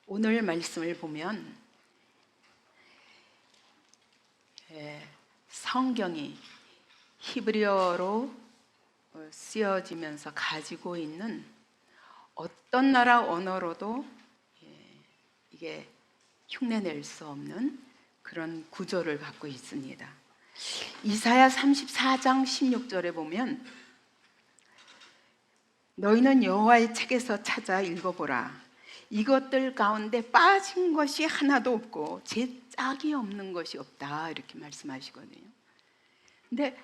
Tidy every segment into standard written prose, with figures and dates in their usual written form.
오늘 말씀을 보면 성경이 히브리어로 쓰여지면서 가지고 있는 어떤 나라 언어로도 이게 흉내낼 수 없는 그런 구조를 갖고 있습니다. 이사야 34장 16절에 보면 너희는 여호와의 책에서 찾아 읽어보라. 이것들 가운데 빠진 것이 하나도 없고 제 짝이 없는 것이 없다, 이렇게 말씀하시거든요. 근데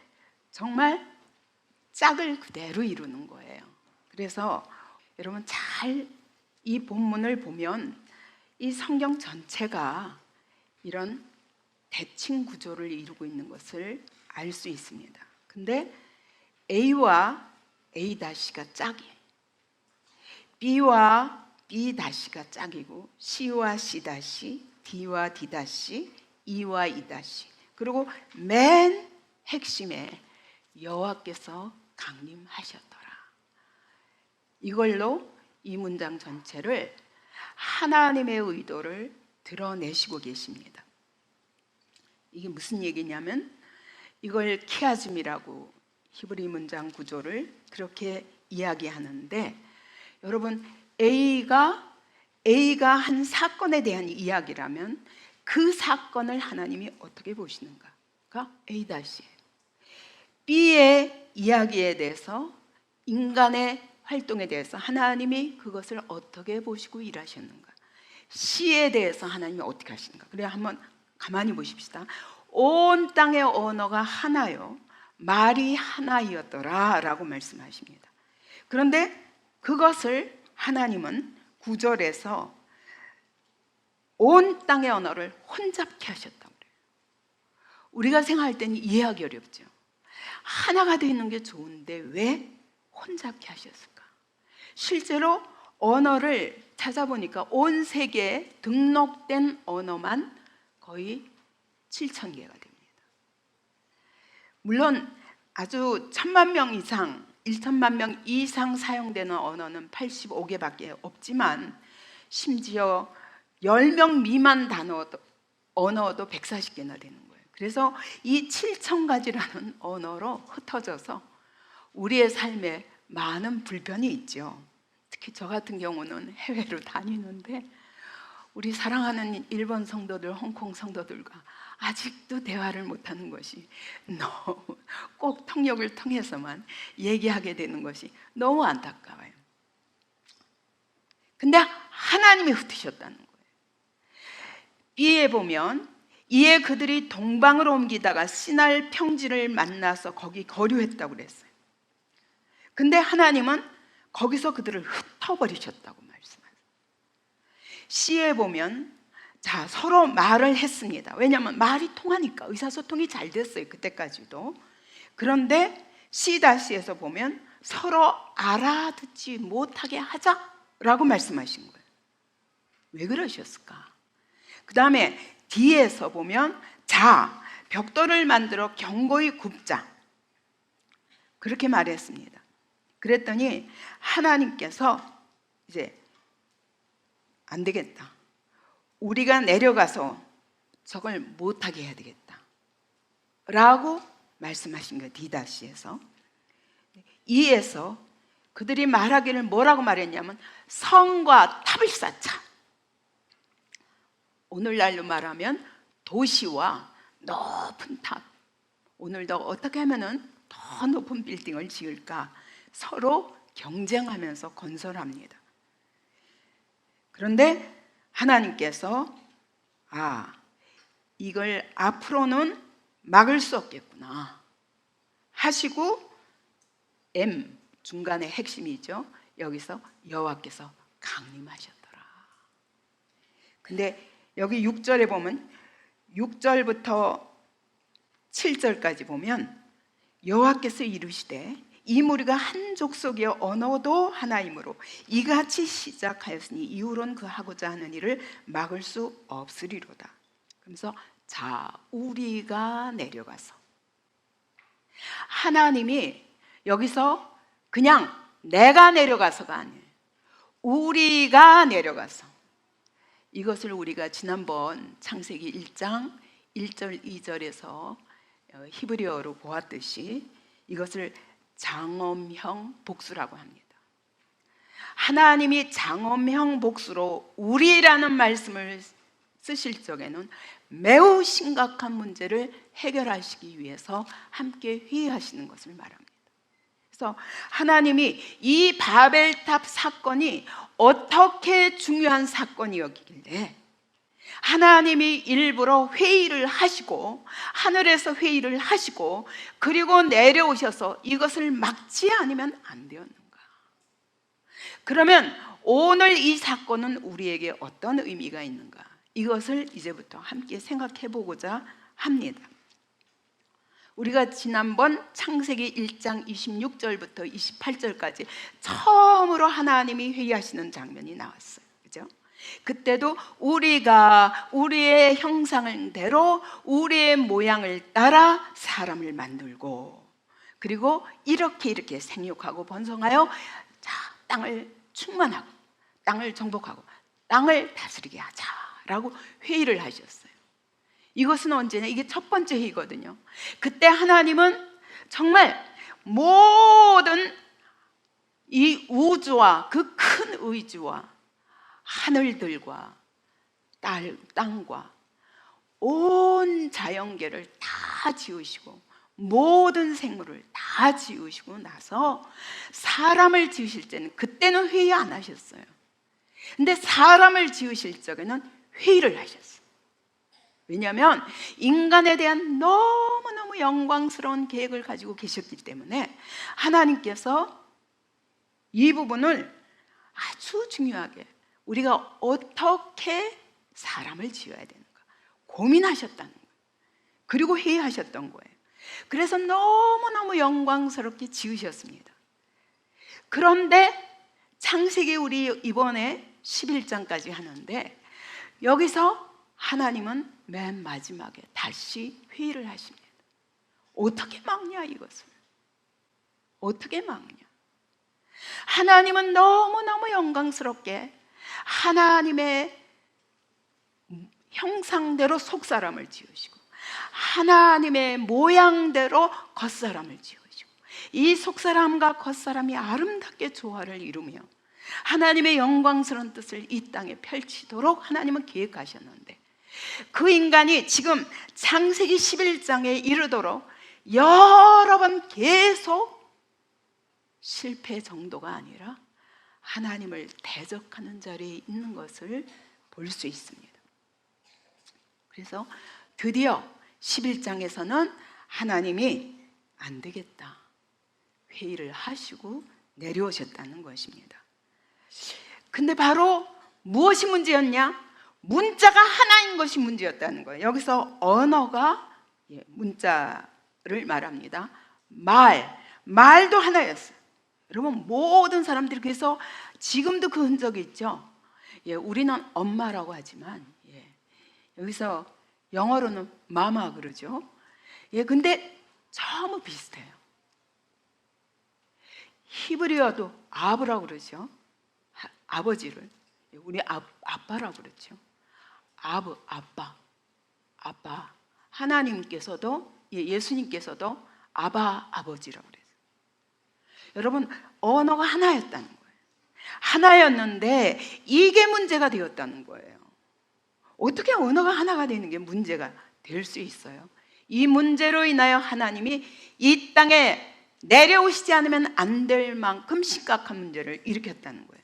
정말 짝을 그대로 이루는 거예요. 그래서 여러분 잘 이 본문을 보면 이 성경 전체가 이런 대칭 구조를 이루고 있는 것을 알 수 있습니다. 근데 A와 A-가 짝이에요. B와 B-가 짝이고 C와 C-, D와 D-, E와 E-, 그리고 맨 핵심에 여호와께서 강림하셨더라. 이걸로 이 문장 전체를 하나님의 의도를 드러내시고 계십니다. 이게 무슨 얘기냐면 이걸 키아즘이라고 히브리 문장 구조를 그렇게 이야기하는데, 여러분 A가 한 사건에 대한 이야기라면 그 사건을 하나님이 어떻게 보시는가가 A-예요. B의 이야기에 대해서, 인간의 활동에 대해서 하나님이 그것을 어떻게 보시고 일하셨는가, C에 대해서 하나님이 어떻게 하시는가. 그래 한번 가만히 보십시다. 온 땅의 언어가 하나요, 말이 하나이었더라 라고 말씀하십니다. 그런데 그것을 하나님은 9절에서 온 땅의 언어를 혼잡케 하셨다고 그래요. 우리가 생각할 때는 이해하기 어렵죠. 하나가 되어 있는 게 좋은데 왜 혼잡케 하셨을까? 실제로 언어를 찾아보니까 온 세계에 등록된 언어만 거의 7,000개가 됩니다. 물론 아주 1,000만 명 이상, 1,000만 명 이상 사용되는 언어는 85개밖에 없지만 심지어 10명 미만 언어도 140개나 되는 거예요. 그래서 이 7,000가지라는 언어로 흩어져서 우리의 삶에 많은 불편이 있죠. 특히 저 같은 경우는 해외로 다니는데 우리 사랑하는 일본 성도들, 홍콩 성도들과 아직도 대화를 못하는 것이 너무, 꼭 통역을 통해서만 얘기하게 되는 것이 너무 안타까워요. 근데 하나님이 흩으셨다는 거예요. B에 보면 이에 그들이 동방으로 옮기다가 시날 평지를 만나서 거기 거류했다고 그랬어요. 근데 하나님은 거기서 그들을 흩어버리셨다고 말씀하세요. C에 보면 서로 말을 했습니다. 왜냐하면 말이 통하니까, 의사소통이 잘 됐어요, 그때까지도. 그런데 C-에서 보면 서로 알아듣지 못하게 하자라고 말씀하신 거예요. 왜 그러셨을까? 그 다음에 D에서 보면 벽돌을 만들어 견고히 굽자, 그렇게 말했습니다. 그랬더니 하나님께서 이제 안 되겠다, 우리가 내려가서 저걸 못하게 해야 되겠다 라고 말씀하신 거예요. D-에서. E에서 그들이 말하기를 뭐라고 말했냐면 성과 탑을 쌓자. 오늘날로 말하면 도시와 높은 탑, 오늘도 어떻게 하면 더 높은 빌딩을 지을까 서로 경쟁하면서 건설합니다. 그런데 하나님께서 이걸 앞으로는 막을 수 없겠구나 하시고, M 중간에 핵심이죠. 여기서 여호와께서 강림하셨더라. 근데 여기 6절에 보면 6절부터 7절까지 보면 여호와께서 이르시되 이 무리가 한 족속이여 언어도 하나이므로 이같이 시작하였으니 이후로는 그 하고자 하는 일을 막을 수 없으리로다. 그래서 우리가 내려가서, 하나님이 여기서 그냥 내가 내려가서가 아니에요. 우리가 내려가서 이것을 우리가 지난번 창세기 1장 1절 2절에서 히브리어로 보았듯이 이것을 장엄형 복수라고 합니다. 하나님이 장엄형 복수로 우리라는 말씀을 쓰실 적에는 매우 심각한 문제를 해결하시기 위해서 함께 회의하시는 것을 말합니다. 그래서 하나님이 이 바벨탑 사건이 어떻게 중요한 사건이었길래 하나님이 일부러 회의를 하시고 하늘에서 회의를 하시고 그리고 내려오셔서 이것을 막지 않으면 안 되었는가? 그러면 오늘 이 사건은 우리에게 어떤 의미가 있는가? 이것을 이제부터 함께 생각해 보고자 합니다. 우리가 지난번 창세기 1장 26절부터 28절까지 처음으로 하나님이 회의하시는 장면이 나왔어요. 그죠? 그때도 우리가 우리의 형상대로 우리의 모양을 따라 사람을 만들고 그리고 이렇게 생육하고 번성하여 땅을 충만하고 땅을 정복하고 땅을 다스리게 하자라고 회의를 하셨어요. 이것은 언제냐? 이게 첫 번째 회의거든요. 그때 하나님은 정말 모든 이 우주와 그 큰 의주와 하늘들과 땅과 온 자연계를 다 지으시고 모든 생물을 다 지으시고 나서 사람을 지으실 때는 그때는 회의 안 하셨어요. 근데 사람을 지으실 적에는 회의를 하셨어요. 왜냐하면 인간에 대한 너무너무 영광스러운 계획을 가지고 계셨기 때문에 하나님께서 이 부분을 아주 중요하게 우리가 어떻게 사람을 지어야 되는가 고민하셨다는 거예요. 그리고 회의하셨던 거예요. 그래서 너무너무 영광스럽게 지으셨습니다. 그런데 창세기 우리 이번에 11장까지 하는데 여기서 하나님은 맨 마지막에 다시 회의를 하십니다. 어떻게 막냐 이것을? 어떻게 막냐? 하나님은 너무너무 영광스럽게 하나님의 형상대로 속사람을 지으시고 하나님의 모양대로 겉사람을 지으시고 이 속사람과 겉사람이 아름답게 조화를 이루며 하나님의 영광스러운 뜻을 이 땅에 펼치도록 하나님은 계획하셨는데 그 인간이 지금 창세기 11장에 이르도록 여러 번 계속 실패 정도가 아니라 하나님을 대적하는 자리에 있는 것을 볼 수 있습니다. 그래서 드디어 11장에서는 하나님이 안 되겠다 회의를 하시고 내려오셨다는 것입니다. 근데 바로 무엇이 문제였냐? 문자가 하나인 것이 문제였다는 거예요. 여기서 언어가 문자를 말합니다. 말도 하나였어요. 여러분 모든 사람들이 그래서 지금도 그 흔적이 있죠. 우리는 엄마라고 하지만 여기서 영어로는 마마 그러죠. 근데 전부 비슷해요. 히브리어도 아브라고 그러죠. 아버지를 우리 아빠라고 그러죠. 아빠. 하나님께서도 예수님께서도 아버지라고 그래요. 여러분 언어가 하나였다는 거예요. 하나였는데 이게 문제가 되었다는 거예요. 어떻게 언어가 하나가 되는 게 문제가 될 수 있어요? 이 문제로 인하여 하나님이 이 땅에 내려오시지 않으면 안 될 만큼 심각한 문제를 일으켰다는 거예요.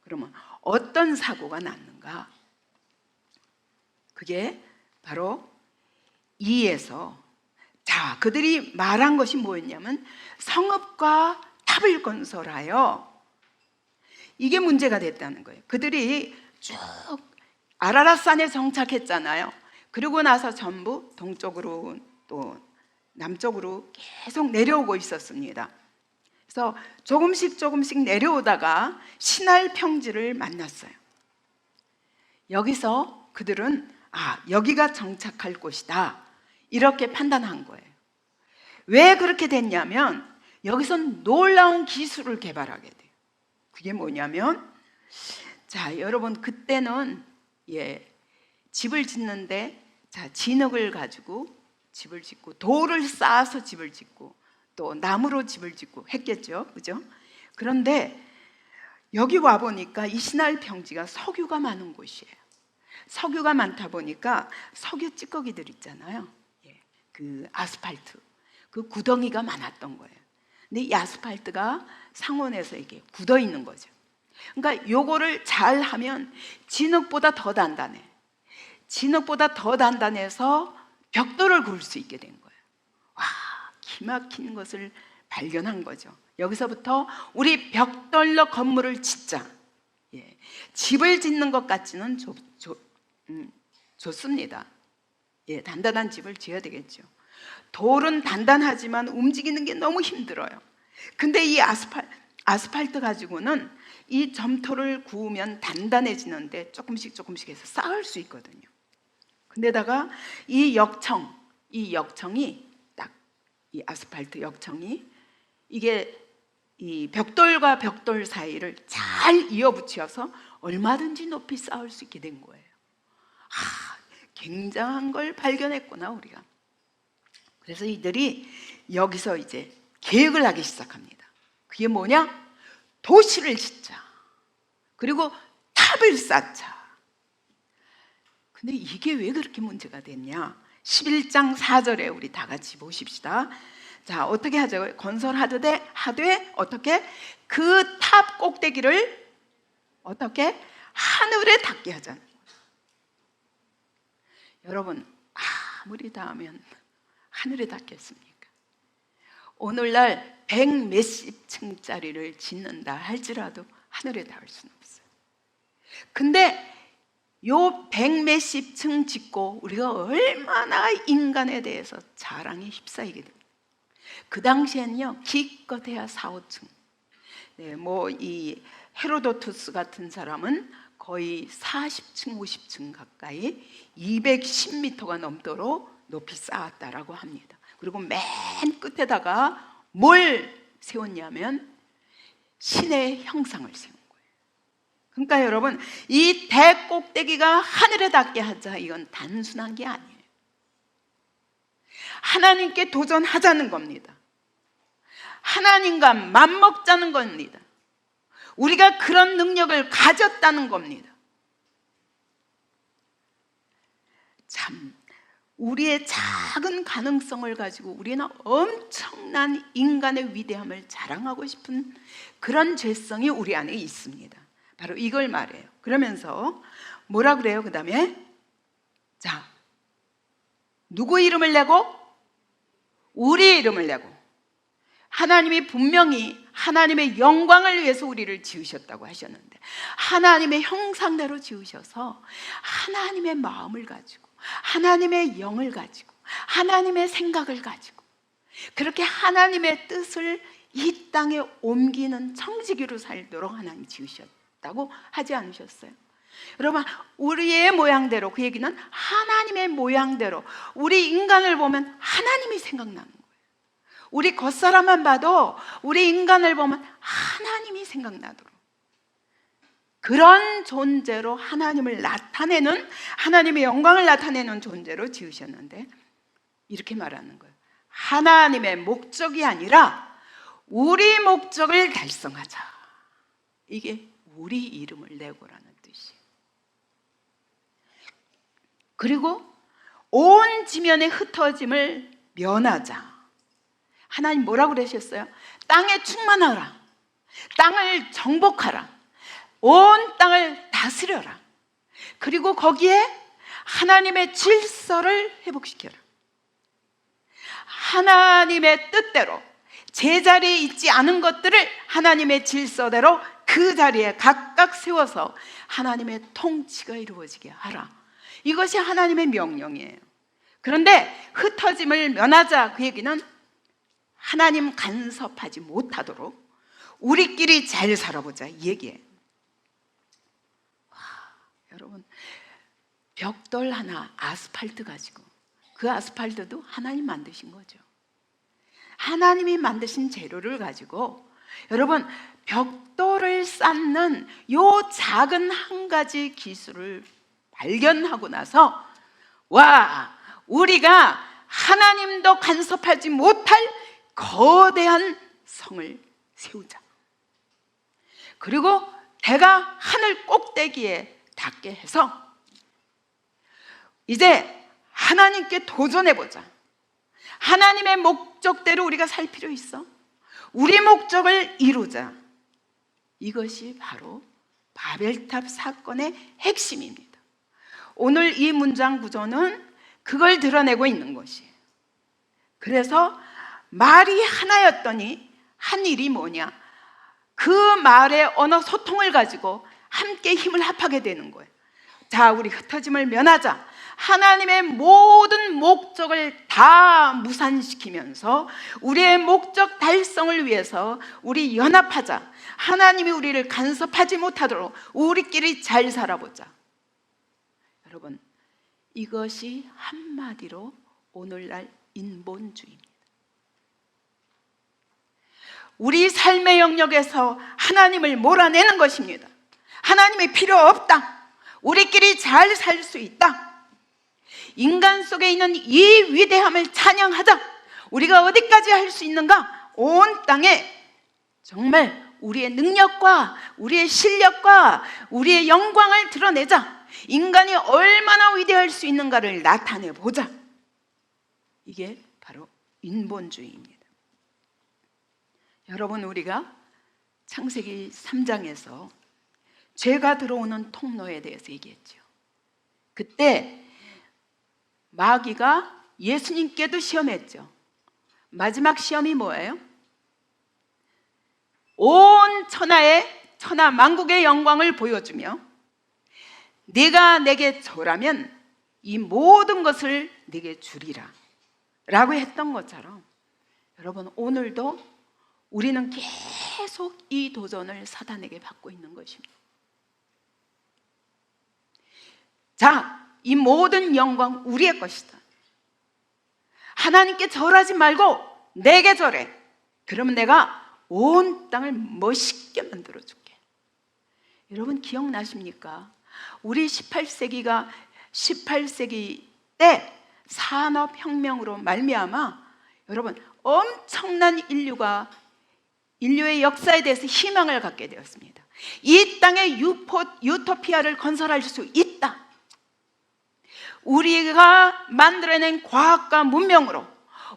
그러면 어떤 사고가 났는가? 그게 바로 2에서 그들이 말한 것이 뭐였냐면 성읍과 탑을 건설하여 이게 문제가 됐다는 거예요. 그들이 쭉 아라랏산에 정착했잖아요. 그리고 나서 전부 동쪽으로 또 남쪽으로 계속 내려오고 있었습니다. 그래서 조금씩 내려오다가 시날 평지를 만났어요. 여기서 그들은 여기가 정착할 곳이다 이렇게 판단한 거예요. 왜 그렇게 됐냐면 여기선 놀라운 기술을 개발하게 돼요. 그게 뭐냐면 여러분 그때는 예, 집을 짓는데 자, 진흙을 가지고 집을 짓고 돌을 쌓아서 집을 짓고 또 나무로 집을 짓고 했겠죠, 그죠? 그런데 여기 와 보니까 이 신할 평지가 석유가 많은 곳이에요. 석유가 많다 보니까 석유 찌꺼기들 있잖아요. 예, 그 아스팔트, 그 구덩이가 많았던 거예요. 근데 이 아스팔트가 상온에서 이게 굳어 있는 거죠. 그러니까 요거를 잘 하면 진흙보다 더 단단해. 진흙보다 더 단단해서 벽돌을 구울 수 있게 된 거예요. 와, 기막힌 것을 발견한 거죠. 여기서부터 우리 벽돌로 건물을 짓자. 예, 집을 짓는 것 같지는 좋습니다. 예, 단단한 집을 지어야 되겠죠. 돌은 단단하지만 움직이는 게 너무 힘들어요. 근데 이 아스팔트 가지고는 이 점토를 구우면 단단해지는데 조금씩 해서 쌓을 수 있거든요. 근데다가 이 역청이 딱 이 아스팔트 역청이 이게 이 벽돌과 벽돌 사이를 잘 이어붙여서 얼마든지 높이 쌓을 수 있게 된 거예요. 굉장한 걸 발견했구나 우리가. 그래서 이들이 여기서 이제 계획을 하기 시작합니다. 그게 뭐냐? 도시를 짓자. 그리고 탑을 쌓자. 근데 이게 왜 그렇게 문제가 됐냐? 11장 4절에 우리 다 같이 보십시다. 자, 어떻게 하자고요? 건설하되 어떻게? 그 탑 꼭대기를 어떻게? 하늘에 닿게 하자는 거예요. 여러분, 아무리 닿으면 하늘에 닿겠습니까? 오늘날 100 몇십 층짜리를 짓는다 할지라도 하늘에 닿을 수는 없어요. 근데 요 100 몇십 층 짓고 우리가 얼마나 인간에 대해서 자랑에 휩싸이게 됩니다. 그 당시에는요, 기껏해야 4, 5층. 네, 뭐 이 헤로도투스 같은 사람은 거의 40층, 50층 가까이 210m가 넘도록 높이 쌓았다라고 합니다. 그리고 맨 끝에다가 뭘 세웠냐면 신의 형상을 세운 거예요. 그러니까 여러분, 이 대꼭대기가 하늘에 닿게 하자, 이건 단순한 게 아니에요. 하나님께 도전하자는 겁니다. 하나님과 맞먹자는 겁니다. 우리가 그런 능력을 가졌다는 겁니다. 참, 우리의 작은 가능성을 가지고 우리는 엄청난 인간의 위대함을 자랑하고 싶은 그런 죄성이 우리 안에 있습니다. 바로 이걸 말해요. 그러면서 뭐라 그래요? 그 다음에 자, 누구 이름을 내고? 우리 이름을 내고. 하나님이 분명히 하나님의 영광을 위해서 우리를 지으셨다고 하셨는데, 하나님의 형상대로 지으셔서 하나님의 마음을 가지고, 하나님의 영을 가지고, 하나님의 생각을 가지고, 그렇게 하나님의 뜻을 이 땅에 옮기는 청지기로 살도록 하나님이 지으셨다고 하지 않으셨어요? 여러분, 우리의 모양대로, 그 얘기는 하나님의 모양대로, 우리 인간을 보면 하나님이 생각나는 거예요. 우리 겉사람만 봐도 우리 인간을 보면 하나님이 생각나도록 그런 존재로 하나님을 나타내는, 하나님의 영광을 나타내는 존재로 지으셨는데, 이렇게 말하는 거예요. 하나님의 목적이 아니라 우리 목적을 달성하자. 이게 우리 이름을 내고라는 뜻이에요. 그리고 온 지면의 흩어짐을 면하자. 하나님 뭐라고 그러셨어요? 땅에 충만하라. 땅을 정복하라. 온 땅을 다스려라. 그리고 거기에 하나님의 질서를 회복시켜라. 하나님의 뜻대로 제자리에 있지 않은 것들을 하나님의 질서대로 그 자리에 각각 세워서 하나님의 통치가 이루어지게 하라. 이것이 하나님의 명령이에요. 그런데 흩어짐을 면하자, 그 얘기는 하나님 간섭하지 못하도록 우리끼리 잘 살아보자, 이 얘기예요. 와, 여러분, 벽돌 하나, 아스팔트 가지고, 그 아스팔트도 하나님 만드신 거죠. 하나님이 만드신 재료를 가지고 여러분, 벽돌을 쌓는 요 작은 한 가지 기술을 발견하고 나서 와, 우리가 하나님도 간섭하지 못할 거대한 성을 세우자. 그리고 대가 하늘 꼭대기에 닿게 해서 이제 하나님께 도전해보자. 하나님의 목적대로 우리가 살 필요 있어. 우리 목적을 이루자. 이것이 바로 바벨탑 사건의 핵심입니다. 오늘 이 문장 구조는 그걸 드러내고 있는 것이에요. 그래서 말이 하나였더니 한 일이 뭐냐? 그 말의 언어 소통을 가지고 함께 힘을 합하게 되는 거예요. 자, 우리 흩어짐을 면하자. 하나님의 모든 목적을 다 무산시키면서 우리의 목적 달성을 위해서 우리 연합하자. 하나님이 우리를 간섭하지 못하도록 우리끼리 잘 살아보자. 여러분, 이것이 한마디로 오늘날 인본주의입니다. 우리 삶의 영역에서 하나님을 몰아내는 것입니다. 하나님이 필요 없다. 우리끼리 잘 살 수 있다. 인간 속에 있는 이 위대함을 찬양하자. 우리가 어디까지 할 수 있는가? 온 땅에 정말 우리의 능력과 우리의 실력과 우리의 영광을 드러내자. 인간이 얼마나 위대할 수 있는가를 나타내보자. 이게 바로 인본주의입니다. 여러분, 우리가 창세기 3장에서 죄가 들어오는 통로에 대해서 얘기했죠. 그때 마귀가 예수님께도 시험했죠. 마지막 시험이 뭐예요? 온 천하 만국의 영광을 보여주며 네가 내게 절하면 이 모든 것을 네게 주리라 라고 했던 것처럼, 여러분, 오늘도 우리는 계속 이 도전을 사단에게 받고 있는 것입니다. 자, 이 모든 영광 우리의 것이다. 하나님께 절하지 말고 내게 절해. 그러면 내가 온 땅을 멋있게 만들어줄게. 여러분, 기억나십니까? 우리 18세기 때 산업혁명으로 말미암아 여러분, 엄청난 인류의 역사에 대해서 희망을 갖게 되었습니다. 이 땅에 유토피아를 건설할 수 있다. 우리가 만들어낸 과학과 문명으로,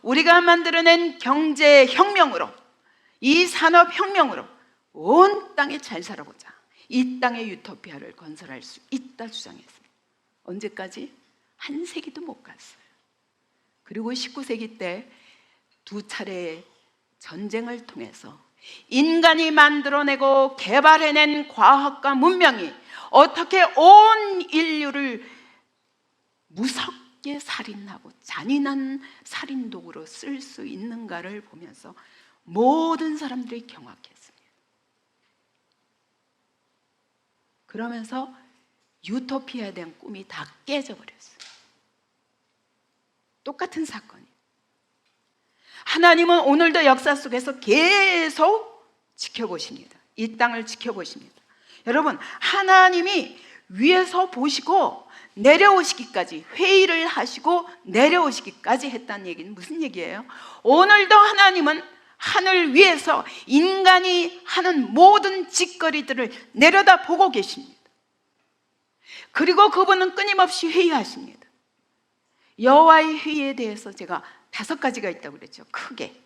우리가 만들어낸 경제혁명으로, 이 산업혁명으로 온 땅에 잘 살아보자. 이 땅의 유토피아를 건설할 수 있다 주장했습니다. 언제까지? 한 세기도 못 갔어요. 그리고 19세기 때 두 차례의 전쟁을 통해서 인간이 만들어내고 개발해낸 과학과 문명이 어떻게 온 인류를 무섭게 살인하고 잔인한 살인도구로 쓸 수 있는가를 보면서 모든 사람들이 경악했습니다. 그러면서 유토피아에 대한 꿈이 다 깨져버렸어요. 똑같은 사건이에요. 하나님은 오늘도 역사 속에서 계속 지켜보십니다. 이 땅을 지켜보십니다. 여러분, 하나님이 위에서 보시고 내려오시기까지, 회의를 하시고 내려오시기까지 했다는 얘기는 무슨 얘기예요? 오늘도 하나님은 하늘 위에서 인간이 하는 모든 짓거리들을 내려다보고 계십니다. 그리고 그분은 끊임없이 회의하십니다. 여호와의 회의에 대해서 제가 5가지가 있다고 그랬죠. 크게.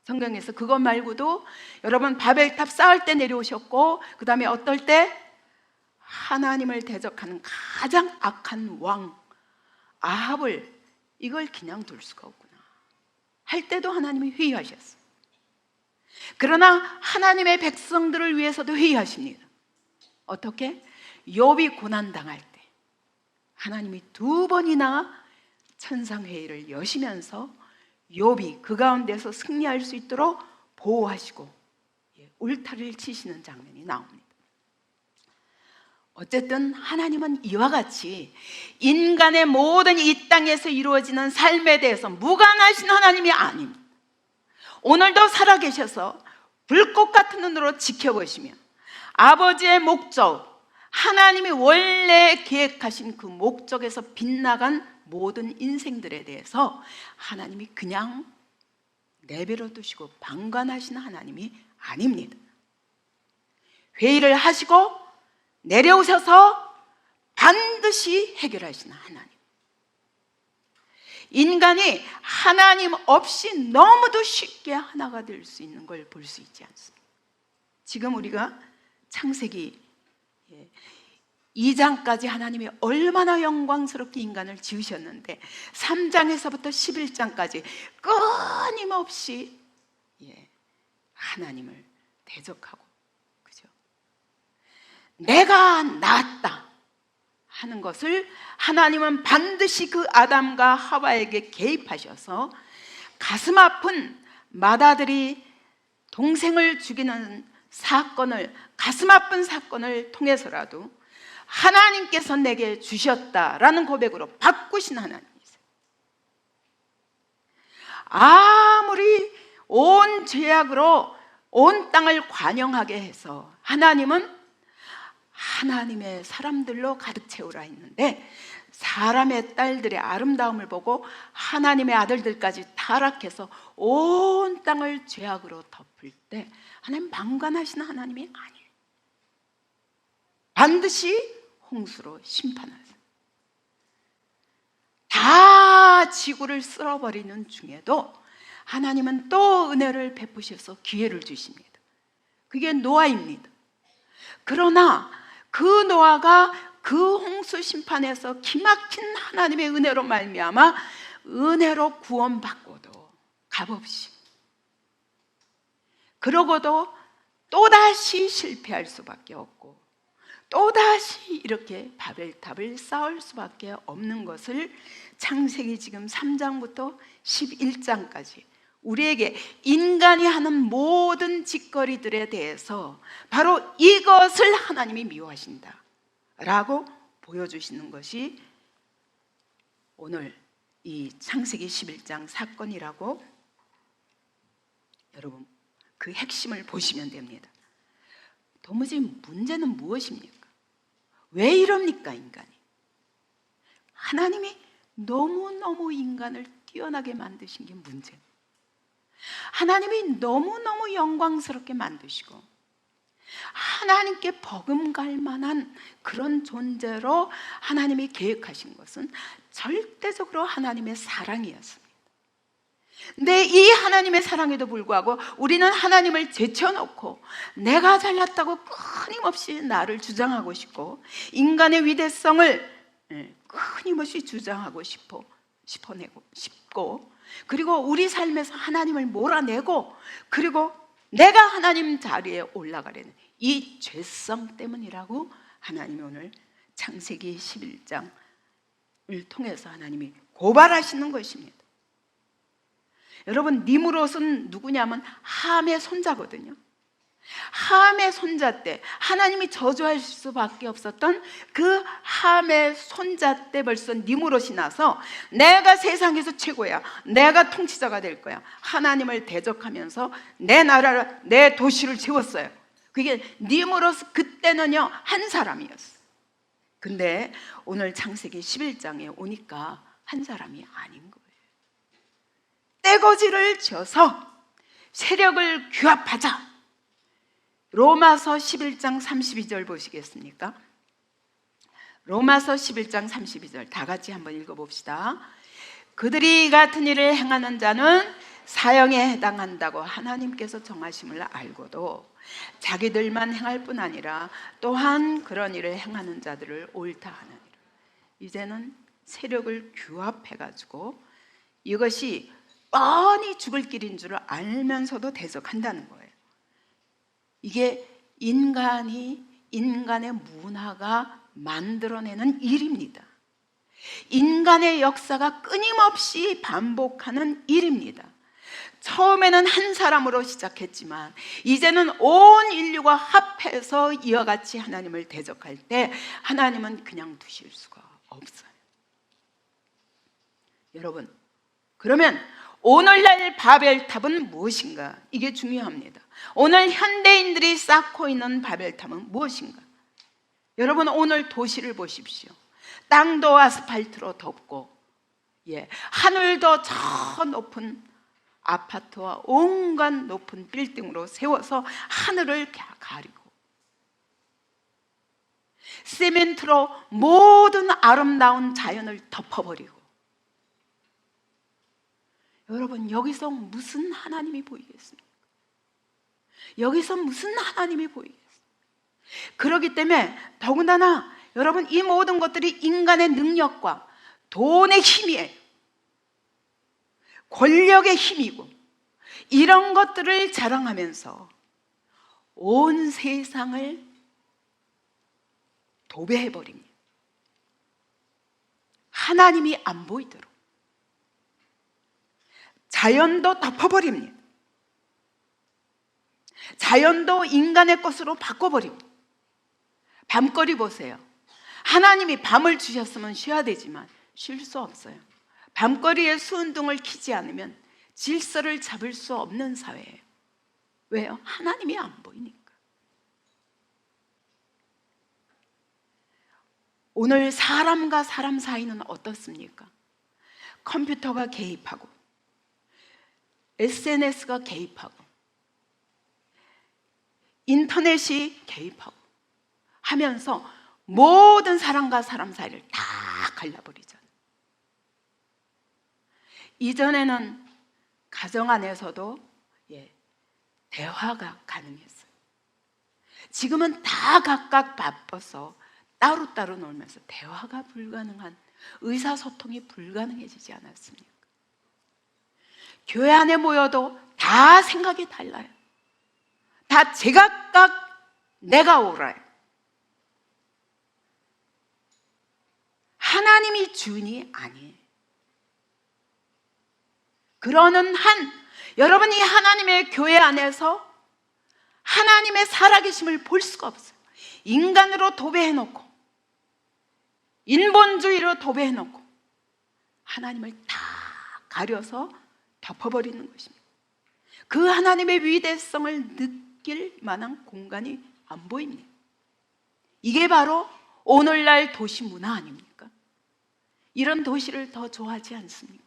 성경에서 그것 말고도 여러분, 바벨탑 쌓을 때 내려오셨고, 그 다음에 어떨 때? 하나님을 대적하는 가장 악한 왕 아합을 이걸 그냥 둘 수가 없구나 할 때도 하나님이 회의하셨어요. 그러나 하나님의 백성들을 위해서도 회의하십니다. 어떻게? 욥이 고난당할 때 하나님이 2번이나 천상회의를 여시면서 욥이 그 가운데서 승리할 수 있도록 보호하시고 울타리를 치시는 장면이 나옵니다. 어쨌든 하나님은 이와 같이 인간의 모든 이 땅에서 이루어지는 삶에 대해서 무관하신 하나님이 아닙니다. 오늘도 살아계셔서 불꽃 같은 눈으로 지켜보시며 아버지의 목적, 하나님이 원래 계획하신 그 목적에서 빗나간 모든 인생들에 대해서 하나님이 그냥 내버려 두시고 방관하시는 하나님이 아닙니다. 회의를 하시고 내려오셔서 반드시 해결하시는 하나님. 인간이 하나님 없이 너무도 쉽게 하나가 될 수 있는 걸 볼 수 있지 않습니다. 지금 우리가 창세기 2장까지 하나님이 얼마나 영광스럽게 인간을 지으셨는데 3장에서부터 11장까지 끊임없이 하나님을 대적하고, 그죠? 내가 낫다 하는 것을 하나님은 반드시 그 아담과 하와에게 개입하셔서 가슴 아픈 맏아들이 동생을 죽이는 사건을, 가슴 아픈 사건을 통해서라도 하나님께서 내게 주셨다라는 고백으로 바꾸신 하나님이세요. 아무리 온 죄악으로 온 땅을 관영하게 해서 하나님은 하나님의 사람들로 가득 채우라 했는데, 사람의 딸들의 아름다움을 보고 하나님의 아들들까지 타락해서 온 땅을 죄악으로 덮을 때 하나님 방관하시는 하나님이 아니에요. 반드시 홍수로 심판하세요. 다 지구를 쓸어버리는 중에도 하나님은 또 은혜를 베푸셔서 기회를 주십니다. 그게 노아입니다. 그러나 그 노아가 그 홍수 심판에서 기막힌 하나님의 은혜로 말미암아 은혜로 구원받고도 값없이, 그러고도 또다시 실패할 수밖에 없고 또다시 이렇게 바벨탑을 쌓을 수밖에 없는 것을 창세기 지금 3장부터 11장까지 우리에게 인간이 하는 모든 짓거리들에 대해서 바로 이것을 하나님이 미워하신다 라고 보여주시는 것이 오늘 이 창세기 11장 사건이라고, 여러분 그 핵심을 보시면 됩니다. 도무지 문제는 무엇입니까? 왜 이럽니까 인간이? 하나님이 너무너무 인간을 뛰어나게 만드신 게 문제예요. 하나님이 너무너무 영광스럽게 만드시고 하나님께 버금갈 만한 그런 존재로 하나님이 계획하신 것은 절대적으로 하나님의 사랑이었습니다. 근데 이 하나님의 사랑에도 불구하고 우리는 하나님을 제쳐놓고 내가 잘났다고 끊임없이 나를 주장하고 싶고 인간의 위대성을 끊임없이 주장하고 싶고, 그리고 우리 삶에서 하나님을 몰아내고, 그리고 내가 하나님 자리에 올라가려는 이 죄성 때문이라고 하나님이 오늘 창세기 11장을 통해서 하나님이 고발하시는 것입니다. 여러분, 니므롯은 누구냐면 함의 손자거든요. 함의 손자 때 하나님이 저주할 수밖에 없었던 그 함의 손자 때 벌써 니므롯이 나서 내가 세상에서 최고야, 내가 통치자가 될 거야, 하나님을 대적하면서 내 나라를, 내 도시를 세웠어요. 그게 니므롯, 그때는요 한 사람이었어요. 근데 오늘 창세기 11장에 오니까 한 사람이 아닌 거예요. 떼거지를 져서 세력을 규합하자. 로마서 11장 32절 보시겠습니까? 로마서 11장 32절 다 같이 한번 읽어봅시다. 그들이 같은 일을 행하는 자는 사형에 해당한다고 하나님께서 정하심을 알고도 자기들만 행할 뿐 아니라 또한 그런 일을 행하는 자들을 옳다 하느니라. 이제는 세력을 규합해가지고 이것이 뻔히 죽을 길인 줄 알면서도 대적한다는 거예요. 이게 인간의 문화가 만들어내는 일입니다. 인간의 역사가 끊임없이 반복하는 일입니다. 처음에는 한 사람으로 시작했지만 이제는 온 인류가 합해서 이와 같이 하나님을 대적할 때 하나님은 그냥 두실 수가 없어요. 여러분, 그러면 오늘날 바벨탑은 무엇인가? 이게 중요합니다. 오늘 현대인들이 쌓고 있는 바벨탑은 무엇인가? 여러분 오늘 도시를 보십시오. 땅도 아스팔트로 덮고, 하늘도 저 높은 아파트와 온갖 높은 빌딩으로 세워서 하늘을 가리고, 시멘트로 모든 아름다운 자연을 덮어버리고, 여러분 여기서 무슨 하나님이 보이겠습니까? 여기서 무슨 하나님이 보이겠습니까? 그렇기 때문에 더군다나 여러분 이 모든 것들이 인간의 능력과 돈의 힘이에요. 권력의 힘이고, 이런 것들을 자랑하면서 온 세상을 도배해버립니다. 하나님이 안 보이도록 자연도 덮어버립니다. 자연도 인간의 것으로 바꿔버리고, 밤거리 보세요. 하나님이 밤을 주셨으면 쉬어야 되지만 쉴 수 없어요. 밤거리에 수은등을 켜지 않으면 질서를 잡을 수 없는 사회예요. 왜요? 하나님이 안 보이니까. 오늘 사람과 사람 사이는 어떻습니까? 컴퓨터가 개입하고, SNS가 개입하고, 인터넷이 개입하고 하면서 모든 사람과 사람 사이를 다 갈라버리잖아요. 이전에는 가정 안에서도 대화가 가능했어요. 지금은 다 각각 바빠서 따로따로 놀면서 대화가 불가능한, 의사소통이 불가능해지지 않았습니까? 교회 안에 모여도 다 생각이 달라요. 다 제각각 내가 옳아요. 하나님이 주인이 아니에요. 그러는 한, 여러분이 하나님의 교회 안에서 하나님의 살아계심을 볼 수가 없어요. 인간으로 도배해놓고, 인본주의로 도배해놓고 하나님을 다 가려서 덮어버리는 것입니다. 그 하나님의 위대성을 느낄 만한 공간이 안 보입니다. 이게 바로 오늘날 도시 문화 아닙니까? 이런 도시를 더 좋아하지 않습니까?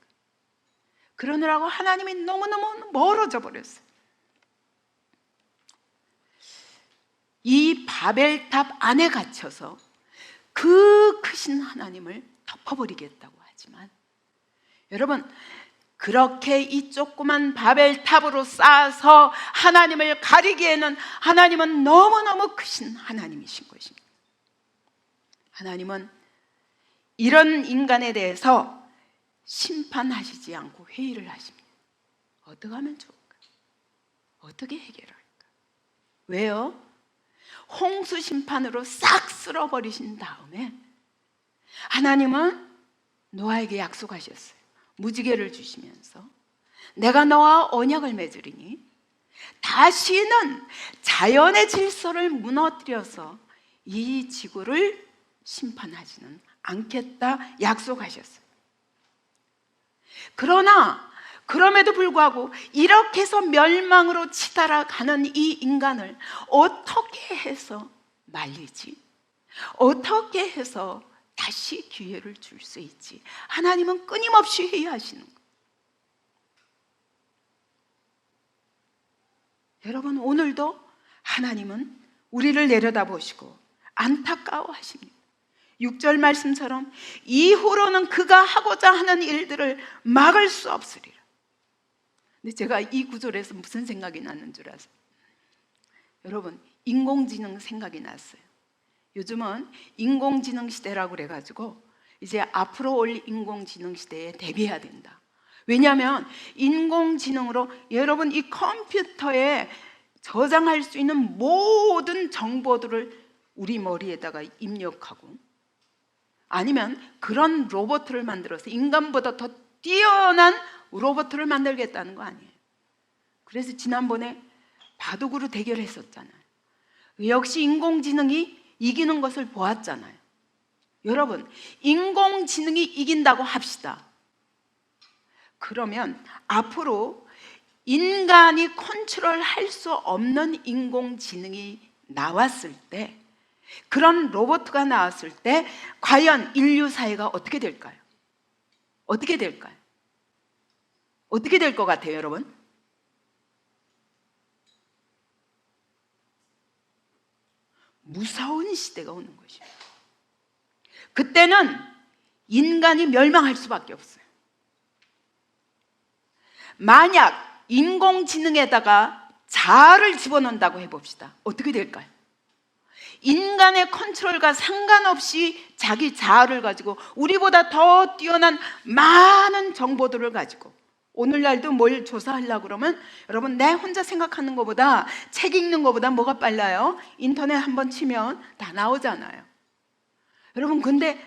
그러느라고 하나님이 너무너무 멀어져 버렸어요. 이 바벨탑 안에 갇혀서 그 크신 하나님을 덮어버리겠다고 하지만, 여러분 그렇게 이 조그만 바벨탑으로 쌓아서 하나님을 가리기에는 하나님은 너무너무 크신 하나님이신 것입니다. 하나님은 이런 인간에 대해서 심판하시지 않고 회의를 하십니다. 어떻게 하면 좋을까? 어떻게 해결할까? 왜요? 홍수 심판으로 싹 쓸어버리신 다음에 하나님은 노아에게 약속하셨어요. 무지개를 주시면서 내가 너와 언약을 맺으리니 다시는 자연의 질서를 무너뜨려서 이 지구를 심판하지는 않겠다 약속하셨어요. 그러나 그럼에도 불구하고 이렇게 해서 멸망으로 치달아가는 이 인간을 어떻게 해서 말리지? 어떻게 해서 다시 기회를 줄 수 있지? 하나님은 끊임없이 회의하시는 거예요. 여러분 오늘도 하나님은 우리를 내려다보시고 안타까워하십니다. 6절 말씀처럼 이후로는 그가 하고자 하는 일들을 막을 수 없으리라. 근데 제가 이 구절에서 무슨 생각이 나는 줄 아세요? 여러분 인공지능 생각이 났어요. 요즘은 인공지능 시대라고 그래가지고 이제 앞으로 올 인공지능 시대에 대비해야 된다. 왜냐하면 인공지능으로 여러분 이 컴퓨터에 저장할 수 있는 모든 정보들을 우리 머리에다가 입력하고, 아니면 그런 로봇을 만들어서 인간보다 더 뛰어난 로봇을 만들겠다는 거 아니에요. 그래서 지난번에 바둑으로 대결했었잖아요. 역시 인공지능이 이기는 것을 보았잖아요. 여러분 인공지능이 이긴다고 합시다. 그러면 앞으로 인간이 컨트롤할 수 없는 인공지능이 나왔을 때 그런 로봇가 나왔을 때 과연 인류 사회가 어떻게 될까요? 어떻게 될까요? 어떻게 될 것 같아요, 여러분? 무서운 시대가 오는 것입니다. 그때는 인간이 멸망할 수밖에 없어요. 만약 인공지능에다가 자아를 집어넣는다고 해봅시다. 어떻게 될까요? 인간의 컨트롤과 상관없이 자기 자아를 가지고 우리보다 더 뛰어난 많은 정보들을 가지고, 오늘날도 뭘 조사하려고 그러면 여러분, 내 혼자 생각하는 것보다, 책 읽는 것보다 뭐가 빨라요? 인터넷 한번 치면 다 나오잖아요. 여러분, 근데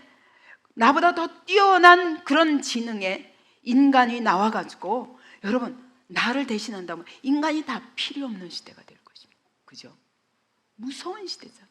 나보다 더 뛰어난 그런 지능의 인간이 나와가지고, 여러분, 나를 대신한다면 인간이 다 필요 없는 시대가 될 것입니다. 그죠? 무서운 시대죠.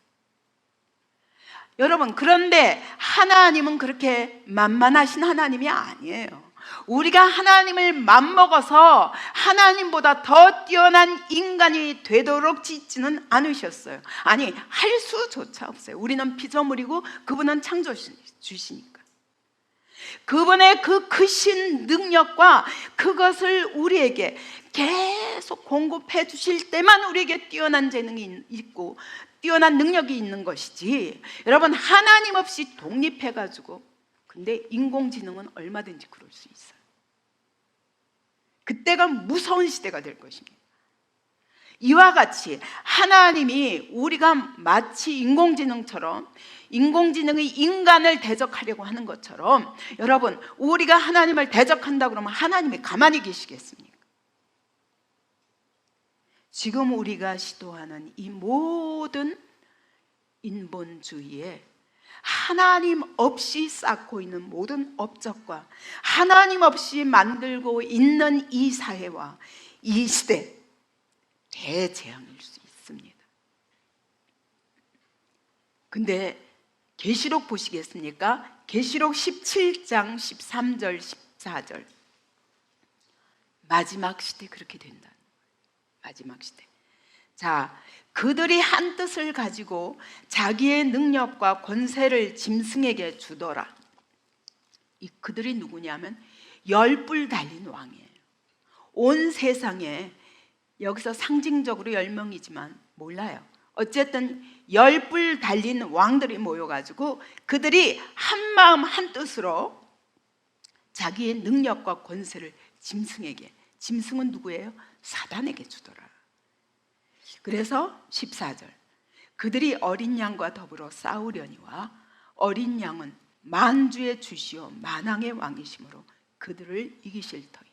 여러분, 그런데 하나님은 그렇게 만만하신 하나님이 아니에요. 우리가 하나님을 맘먹어서 하나님보다 더 뛰어난 인간이 되도록 짓지는 않으셨어요. 아니, 할 수조차 없어요. 우리는 피조물이고 그분은 창조주시니까. 그분의 그 크신 능력과 그것을 우리에게 계속 공급해 주실 때만 우리에게 뛰어난 재능이 있고 뛰어난 능력이 있는 것이지, 여러분, 하나님 없이 독립해가지고, 근데 인공지능은 얼마든지 그럴 수 있어요. 그때가 무서운 시대가 될 것입니다. 이와 같이 하나님이 우리가 마치 인공지능처럼, 인공지능이 인간을 대적하려고 하는 것처럼, 여러분, 우리가 하나님을 대적한다 그러면 하나님이 가만히 계시겠습니까? 지금 우리가 시도하는 이 모든 인본주의에 하나님 없이 쌓고 있는 모든 업적과 하나님 없이 만들고 있는 이 사회와 이 시대, 대재앙일 수 있습니다. 근데 계시록 보시겠습니까? 계시록 17장 13절 14절, 마지막 시대 그렇게 된다. 마지막 시대. 자, 그들이 한 뜻을 가지고 자기의 능력과 권세를 짐승에게 주더라. 이 그들이 누구냐면 열불 달린 왕이에요. 온 세상에, 여기서 상징적으로 10명이지만 몰라요. 어쨌든 열불 달린 왕들이 모여가지고 그들이 한 마음 한 뜻으로 자기의 능력과 권세를 짐승에게, 짐승은 누구예요? 사단에게 주더라. 그래서 14절, 그들이 어린 양과 더불어 싸우려니와 어린 양은 만주의 주시오 만왕의 왕이심으로 그들을 이기실 터이요.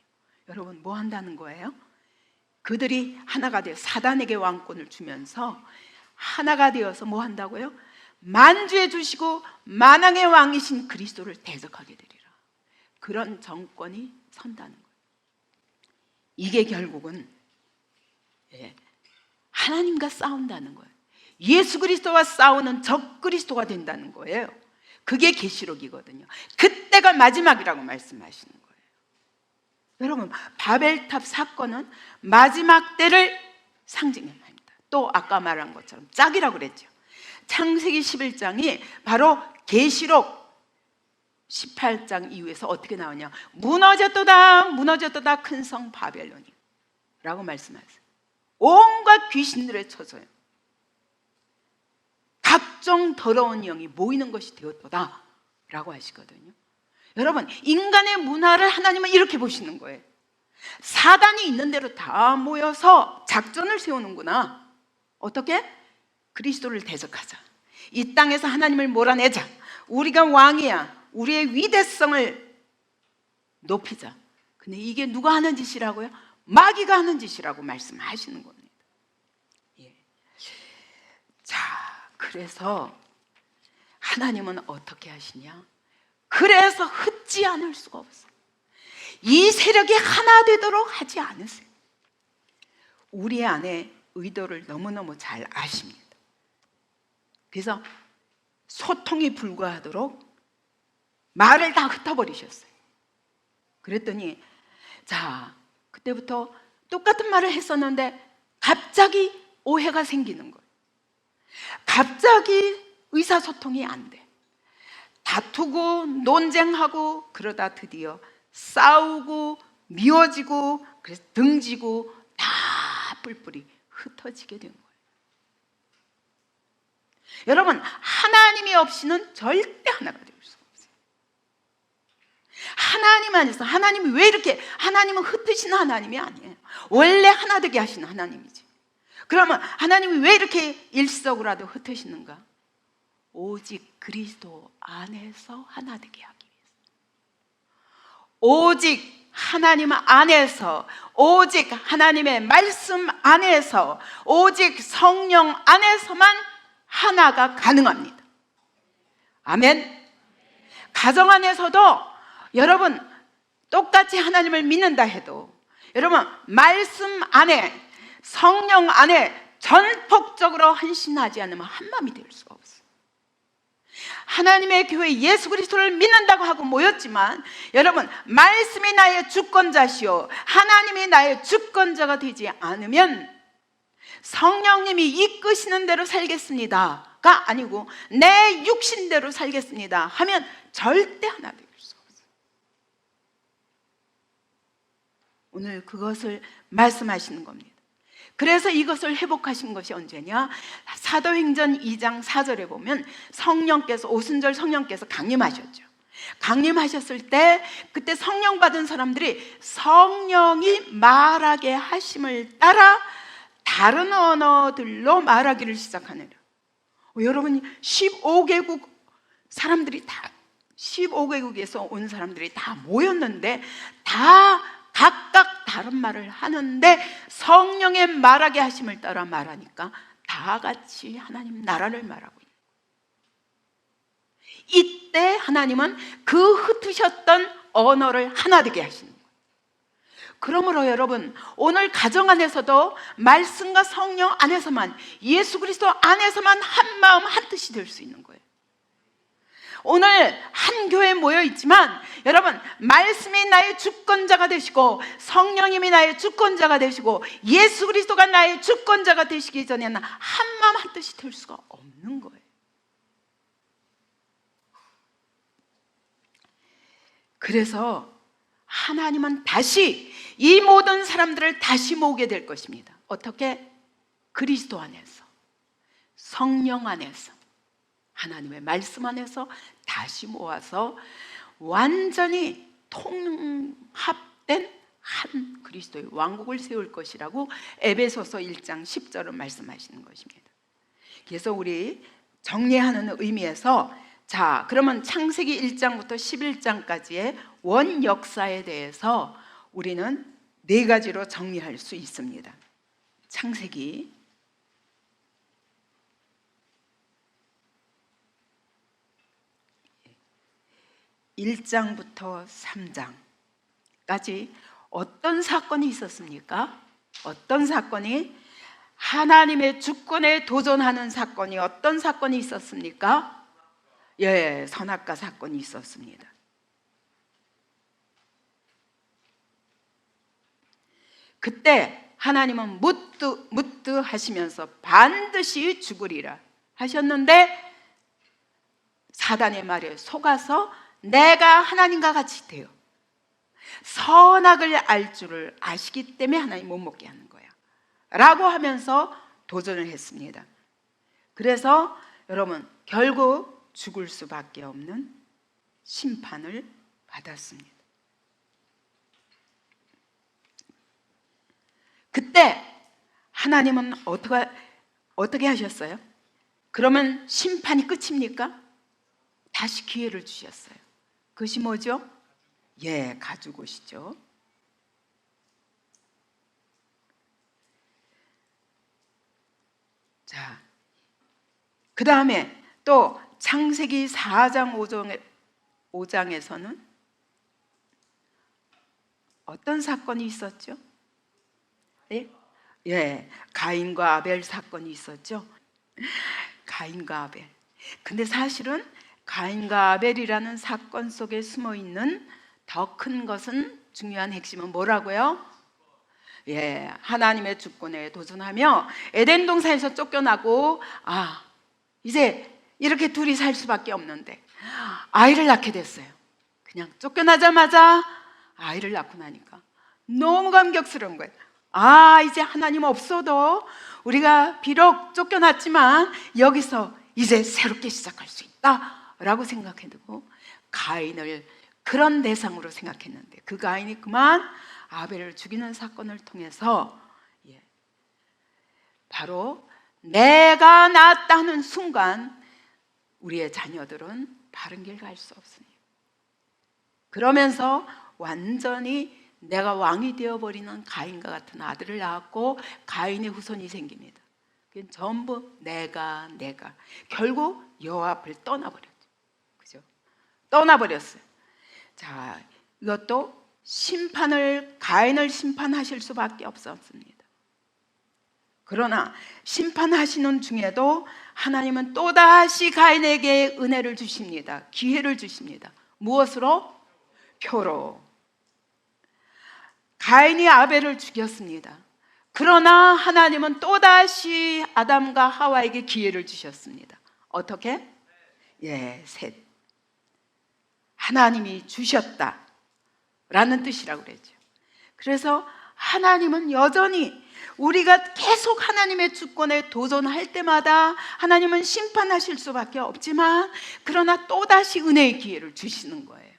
여러분, 뭐 한다는 거예요? 그들이 하나가 되어 사단에게 왕권을 주면서 하나가 되어서 뭐 한다고요? 만주의 주시고 만왕의 왕이신 그리스도를 대적하게 되리라. 그런 정권이 선다는 거예요. 이게 결국은 하나님과 싸운다는 거예요. 예수 그리스도와 싸우는 적 그리스도가 된다는 거예요. 그게 계시록이거든요. 그때가 마지막이라고 말씀하시는 거예요. 여러분, 바벨탑 사건은 마지막 때를 상징합니다. 또 아까 말한 것처럼 짝이라고 그랬죠. 창세기 11장이 바로 계시록 18장 이후에서 어떻게 나오냐, 무너졌도다 무너졌도다 큰 성 바벨론이 라고 말씀하세요. 온갖 귀신들의 처소예요. 각종 더러운 영이 모이는 것이 되었도다 라고 하시거든요. 여러분, 인간의 문화를 하나님은 이렇게 보시는 거예요. 사단이 있는 대로 다 모여서 작전을 세우는구나. 어떻게? 그리스도를 대적하자, 이 땅에서 하나님을 몰아내자, 우리가 왕이야, 우리의 위대성을 높이자. 근데 이게 누가 하는 짓이라고요? 마귀가 하는 짓이라고 말씀하시는 겁니다. 예. 자, 그래서 하나님은 어떻게 하시냐? 그래서 흩지 않을 수가 없어. 이 세력이 하나 되도록 하지 않으세요. 우리 안에 의도를 너무너무 잘 아십니다. 그래서 소통이 불가하도록 말을 다 흩어버리셨어요. 그랬더니, 자, 그때부터 똑같은 말을 했었는데 갑자기 오해가 생기는 거예요. 갑자기 의사소통이 안 돼. 다투고 논쟁하고 그러다 드디어 싸우고 미워지고 그래서 등지고 다 뿔뿔이 흩어지게 된 거예요. 여러분, 하나님이 없이는 절대 하나가 될 수가 없어요. 하나님 안에서, 하나님이 왜 이렇게, 하나님은 흩으시는 하나님이 아니에요. 원래 하나 되게 하시는 하나님이지. 그러면 하나님이 왜 이렇게 일시적으로라도 흩으시는가? 오직 그리스도 안에서 하나 되게 하기 위해서. 오직 하나님 안에서, 오직 하나님의 말씀 안에서, 오직 성령 안에서만 하나가 가능합니다. 아멘. 가정 안에서도 여러분 똑같이 하나님을 믿는다 해도 여러분 말씀 안에, 성령 안에 전폭적으로 헌신하지 않으면 한 마음이 될 수가 없어요. 하나님의 교회 예수 그리스도를 믿는다고 하고 모였지만 여러분 말씀이 나의 주권자시오, 하나님이 나의 주권자가 되지 않으면 성령님이 이끄시는 대로 살겠습니다가 아니고 내 육신대로 살겠습니다 하면 절대 하나 될 수 없어요. 오늘 그것을 말씀하시는 겁니다. 그래서 이것을 회복하신 것이 언제냐? 사도행전 2장 4절에 보면 성령께서, 오순절 성령께서 강림하셨죠. 강림하셨을 때 그때 성령 받은 사람들이 성령이 말하게 하심을 따라 다른 언어들로 말하기를 시작하느라. 여러분이 15개국 사람들이 다, 15개국에서 온 사람들이 다 모였는데 다 각각 다른 말을 하는데 성령의 말하게 하심을 따라 말하니까 다 같이 하나님 나라를 말하고 있는 거예요. 이때 하나님은 그 흩으셨던 언어를 하나 되게 하시는 거예요. 그러므로 여러분 오늘 가정 안에서도 말씀과 성령 안에서만, 예수 그리스도 안에서만 한 마음 한 뜻이 될 수 있는 거예요. 오늘 한 교회에 모여 있지만 여러분 말씀이 나의 주권자가 되시고 성령님이 나의 주권자가 되시고 예수 그리스도가 나의 주권자가 되시기 전에는 한 마음 한 뜻이 될 수가 없는 거예요. 그래서 하나님은 다시 이 모든 사람들을 다시 모으게 될 것입니다. 어떻게? 그리스도 안에서, 성령 안에서, 하나님의 말씀 안에서 다시 모아서 완전히 통합된 한 그리스도의 왕국을 세울 것이라고 에베소서 1장 10절은 말씀하시는 것입니다. 그래서 우리 정리하는 의미에서 자, 그러면 창세기 1장부터 11장까지의 원 역사에 대해서 우리는 네 가지로 정리할 수 있습니다. 창세기 1장부터 3장까지 어떤 사건이 있었습니까? 어떤 사건이, 하나님의 주권에 도전하는 사건이 어떤 사건이 있었습니까? 예, 선악과 사건이 있었습니다. 그때 하나님은 무뜨 하시면서 반드시 죽으리라 하셨는데 사단의 말에 속아서 내가 하나님과 같이 되어 선악을 알 줄을 아시기 때문에 하나님 못 먹게 하는 거야 라고 하면서 도전을 했습니다. 그래서 여러분 결국 죽을 수밖에 없는 심판을 받았습니다. 그때 하나님은 어떻게 하셨어요? 그러면 심판이 끝입니까? 다시 기회를 주셨어요. 그것이 뭐죠? 예, 가죽옷이죠. 자, 그 다음에 또 창세기 4장 5장에서는 어떤 사건이 있었죠? 예? 예, 가인과 아벨 사건이 있었죠. 가인과 아벨. 근데 사실은 가인과 아벨이라는 사건 속에 숨어 있는 더 큰 것은, 중요한 핵심은 뭐라고요? 하나님의 주권에 도전하며 에덴 동산에서 쫓겨나고 이제 이렇게 둘이 살 수밖에 없는데 아이를 낳게 됐어요. 그냥 쫓겨나자마자 아이를 낳고 나니까 너무 감격스러운 거예요. 이제 하나님 없어도 우리가 비록 쫓겨났지만 여기서 이제 새롭게 시작할 수 있다 라고 생각해두고 가인을 그런 대상으로 생각했는데 그 가인이 그만 아벨을 죽이는 사건을 통해서 바로 내가 낫다 하는 순간 우리의 자녀들은 바른 길 갈 수 없으니 그러면서 완전히 내가 왕이 되어버리는 가인과 같은 아들을 낳았고 가인의 후손이 생깁니다. 그건 전부 내가 결국 여호와 앞을 떠나버렸죠. 그죠? 떠나버렸어요. 자, 이것도 가인을 심판하실 수밖에 없었습니다. 그러나 심판하시는 중에도 하나님은 또다시 가인에게 은혜를 주십니다. 기회를 주십니다. 무엇으로? 표로. 가인이 아벨을 죽였습니다. 그러나 하나님은 또다시 아담과 하와에게 기회를 주셨습니다. 어떻게? 셋. 하나님이 주셨다 라는 뜻이라고 그랬죠. 그래서 하나님은 여전히 우리가 계속 하나님의 주권에 도전할 때마다 하나님은 심판하실 수밖에 없지만 그러나 또다시 은혜의 기회를 주시는 거예요.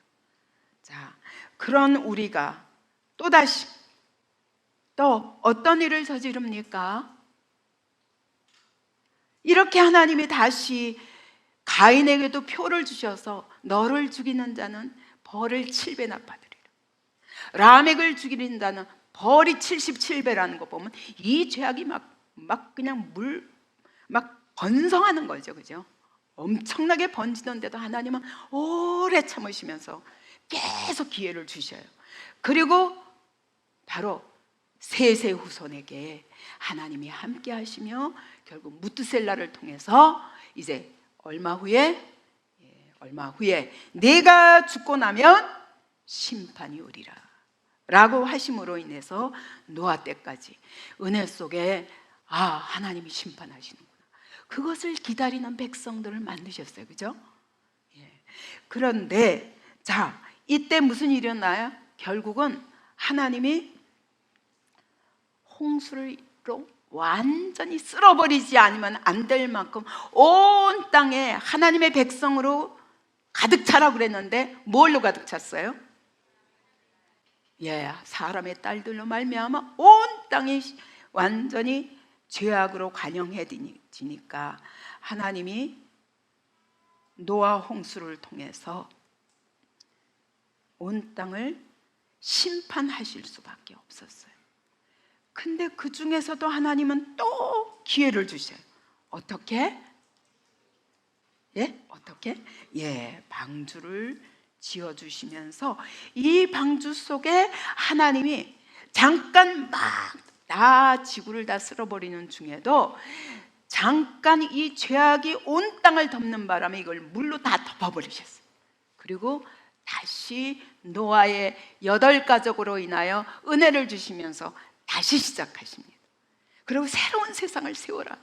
자, 그런 우리가 또다시 또 어떤 일을 저지릅니까? 이렇게 하나님이 다시 가인에게도 표를 주셔서 너를 죽이는 자는 벌을 7배나 받으리라. 라멕을 죽이는 자는 벌이 77배라는 거 보면 이 죄악이 막 그냥 막 번성하는 거죠. 그죠? 엄청나게 번지는데도 하나님은 오래 참으시면서 계속 기회를 주셔요. 그리고 바로 셋의 후손에게 하나님이 함께 하시며 결국 무투셀라를 통해서 이제 얼마 후에 내가 죽고 나면 심판이 오리라 라고 하심으로 인해서 노아 때까지 은혜 속에 하나님이 심판하시는구나. 그것을 기다리는 백성들을 만드셨어요. 그죠? 그런데 자, 이때 무슨 일이 일어나요? 결국은 하나님이 홍수로 완전히 쓸어버리지 않으면 안 될 만큼 온 땅에 하나님의 백성으로 가득 차라고 그랬는데 뭘로 가득 찼어요? 사람의 딸들로 말미암아 온 땅이 완전히 죄악으로 관영해지니까 하나님이 노아 홍수를 통해서 온 땅을 심판하실 수밖에 없었어요. 근데 그 중에서도 하나님은 또 기회를 주셔요. 어떻게? 어떻게? 방주를 지어주시면서 이 방주 속에 하나님이 잠깐 다 지구를 다 쓸어버리는 중에도 잠깐 이 죄악이 온 땅을 덮는 바람에 이걸 물로 다 덮어버리셨어요. 그리고 다시 노아의 8가족으로 인하여 은혜를 주시면서 다시 시작하십니다. 그리고 새로운 세상을 세워라.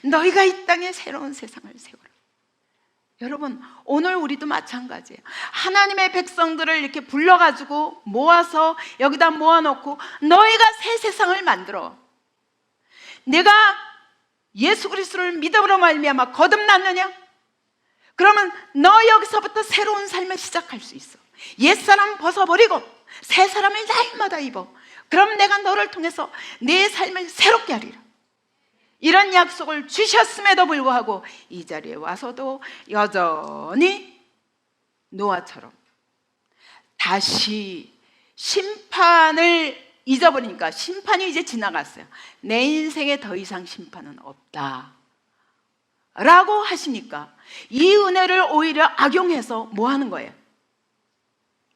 너희가 이 땅에 새로운 세상을 세워라. 여러분, 오늘 우리도 마찬가지예요. 하나님의 백성들을 이렇게 불러가지고 모아서 여기다 모아놓고 너희가 새 세상을 만들어. 내가 예수 그리스도를 믿음으로 말미암아 거듭났느냐? 그러면 너 여기서부터 새로운 삶을 시작할 수 있어. 옛사람 벗어버리고 새 사람을 날마다 입어. 그럼 내가 너를 통해서 내 삶을 새롭게 하리라. 이런 약속을 주셨음에도 불구하고 이 자리에 와서도 여전히 노아처럼 다시 심판을 잊어버리니까 심판이 이제 지나갔어요. 내 인생에 더 이상 심판은 없다 라고 하시니까 이 은혜를 오히려 악용해서 뭐 하는 거예요?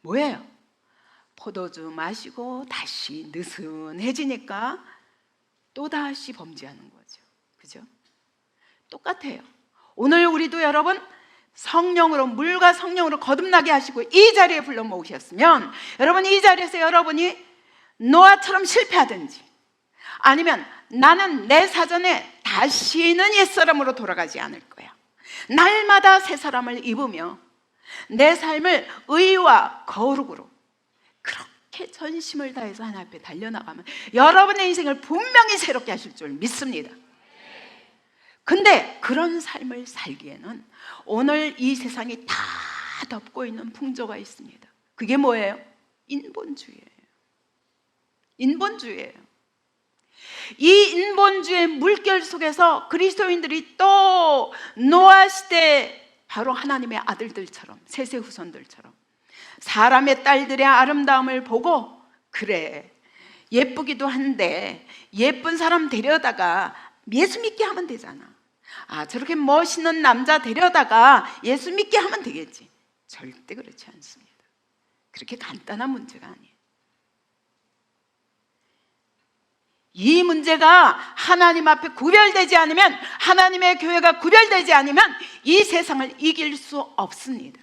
뭐예요? 포도주 마시고 다시 느슨해지니까 또다시 범죄하는 거죠. 그죠? 똑같아요. 오늘 우리도 여러분 성령으로, 물과 성령으로 거듭나게 하시고 이 자리에 불러 모으셨으면 여러분 이 자리에서 여러분이 노아처럼 실패하든지, 아니면 나는 내 사전에 다시는 옛사람으로 돌아가지 않을 거야, 날마다 새 사람을 입으며 내 삶을 의와 거룩으로 그렇게 전심을 다해서 하나님 앞에 달려나가면 여러분의 인생을 분명히 새롭게 하실 줄 믿습니다. 근데 그런 삶을 살기에는 오늘 이 세상이 다 덮고 있는 풍조가 있습니다. 그게 뭐예요? 인본주의예요. 인본주의예요. 이 인본주의 물결 속에서 그리스도인들이 또 노아 시대 바로 하나님의 아들들처럼, 셋의 후손들처럼 사람의 딸들의 아름다움을 보고, 그래 예쁘기도 한데 예쁜 사람 데려다가 예수 믿게 하면 되잖아, 저렇게 멋있는 남자 데려다가 예수 믿게 하면 되겠지. 절대 그렇지 않습니다. 그렇게 간단한 문제가 아니에요. 이 문제가 하나님 앞에 구별되지 않으면, 하나님의 교회가 구별되지 않으면 이 세상을 이길 수 없습니다.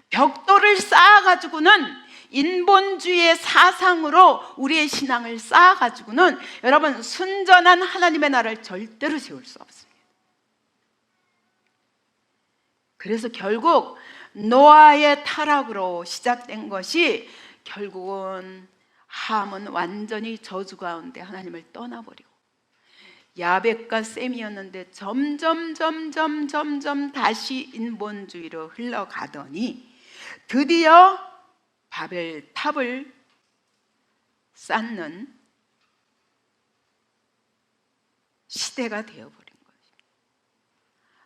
벽돌을 쌓아가지고는, 인본주의의 사상으로 우리의 신앙을 쌓아가지고는 여러분 순전한 하나님의 나라를 절대로 세울 수 없습니다. 그래서 결국 노아의 타락으로 시작된 것이, 결국은 함은 완전히 저주 가운데 하나님을 떠나버리고, 야벳과 셈이었는데 점점 다시 인본주의로 흘러가더니 드디어 바벨탑을 쌓는 시대가 되어버린 것입니다.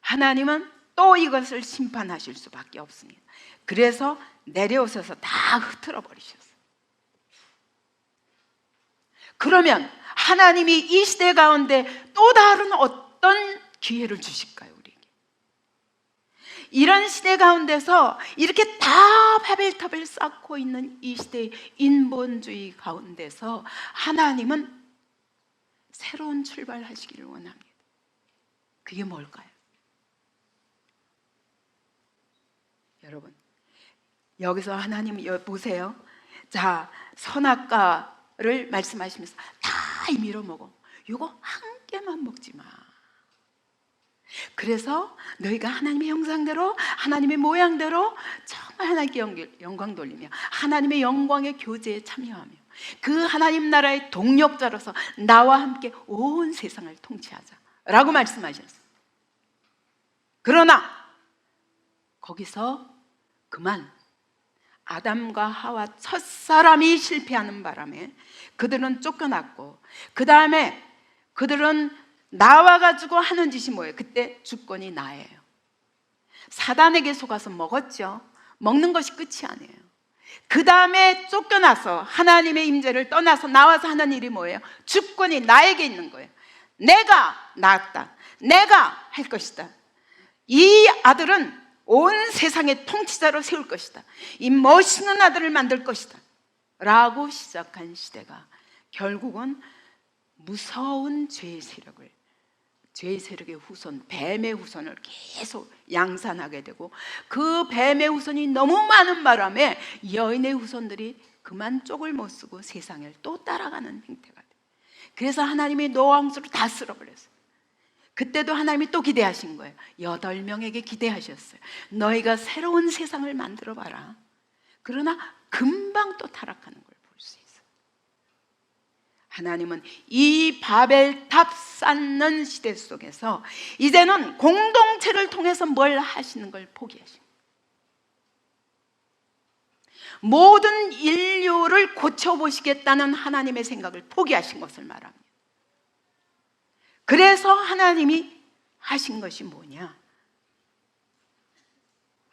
하나님은 또 이것을 심판하실 수밖에 없습니다. 그래서 내려오셔서 다 흩어져 버리셨어요. 그러면 하나님이 이 시대 가운데 또 다른 어떤 기회를 주실까요, 우리에게? 이런 시대 가운데서 이렇게 다 바벨탑을 쌓고 있는 이 시대의 인본주의 가운데서 하나님은 새로운 출발하시기를 원합니다. 그게 뭘까요? 여러분, 여기서 하나님 보세요. 자, 선악과를 말씀하시면서 다 임의로 먹어. 이거 한 개만 먹지 마. 그래서 너희가 하나님의 형상대로, 하나님의 모양대로 정말 하나님께 영광 돌리며 하나님의 영광의 교제에 참여하며 그 하나님 나라의 동력자로서 나와 함께 온 세상을 통치하자 라고 말씀하셨어요. 그러나 거기서 그만 아담과 하와 첫사람이 실패하는 바람에 그들은 쫓겨났고, 그 다음에 그들은 나와가지고 하는 짓이 뭐예요? 그때 주권이 나예요. 사단에게 속아서 먹었죠. 먹는 것이 끝이 아니에요. 그 다음에 쫓겨나서 하나님의 임재를 떠나서 나와서 하는 일이 뭐예요? 주권이 나에게 있는 거예요. 내가 낳았다, 내가 할 것이다. 이 아들은 온 세상의 통치자로 세울 것이다, 이 멋있는 아들을 만들 것이다 라고 시작한 시대가 결국은 무서운 죄의 세력의 후손, 뱀의 후손을 계속 양산하게 되고, 그 뱀의 후손이 너무 많은 바람에 여인의 후손들이 그만 쪽을 못 쓰고 세상을 또 따라가는 행태가 돼요. 그래서 하나님이 노아 홍수로 다 쓸어버렸어요. 그때도 하나님이 또 기대하신 거예요. 8명에게 기대하셨어요. 너희가 새로운 세상을 만들어 봐라. 그러나 금방 또 타락하는 걸 볼 수 있어요. 하나님은 이 바벨탑 쌓는 시대 속에서 이제는 공동체를 통해서 뭘 하시는 걸 포기하신 거예요. 모든 인류를 고쳐보시겠다는 하나님의 생각을 포기하신 것을 말합니다. 그래서 하나님이 하신 것이 뭐냐?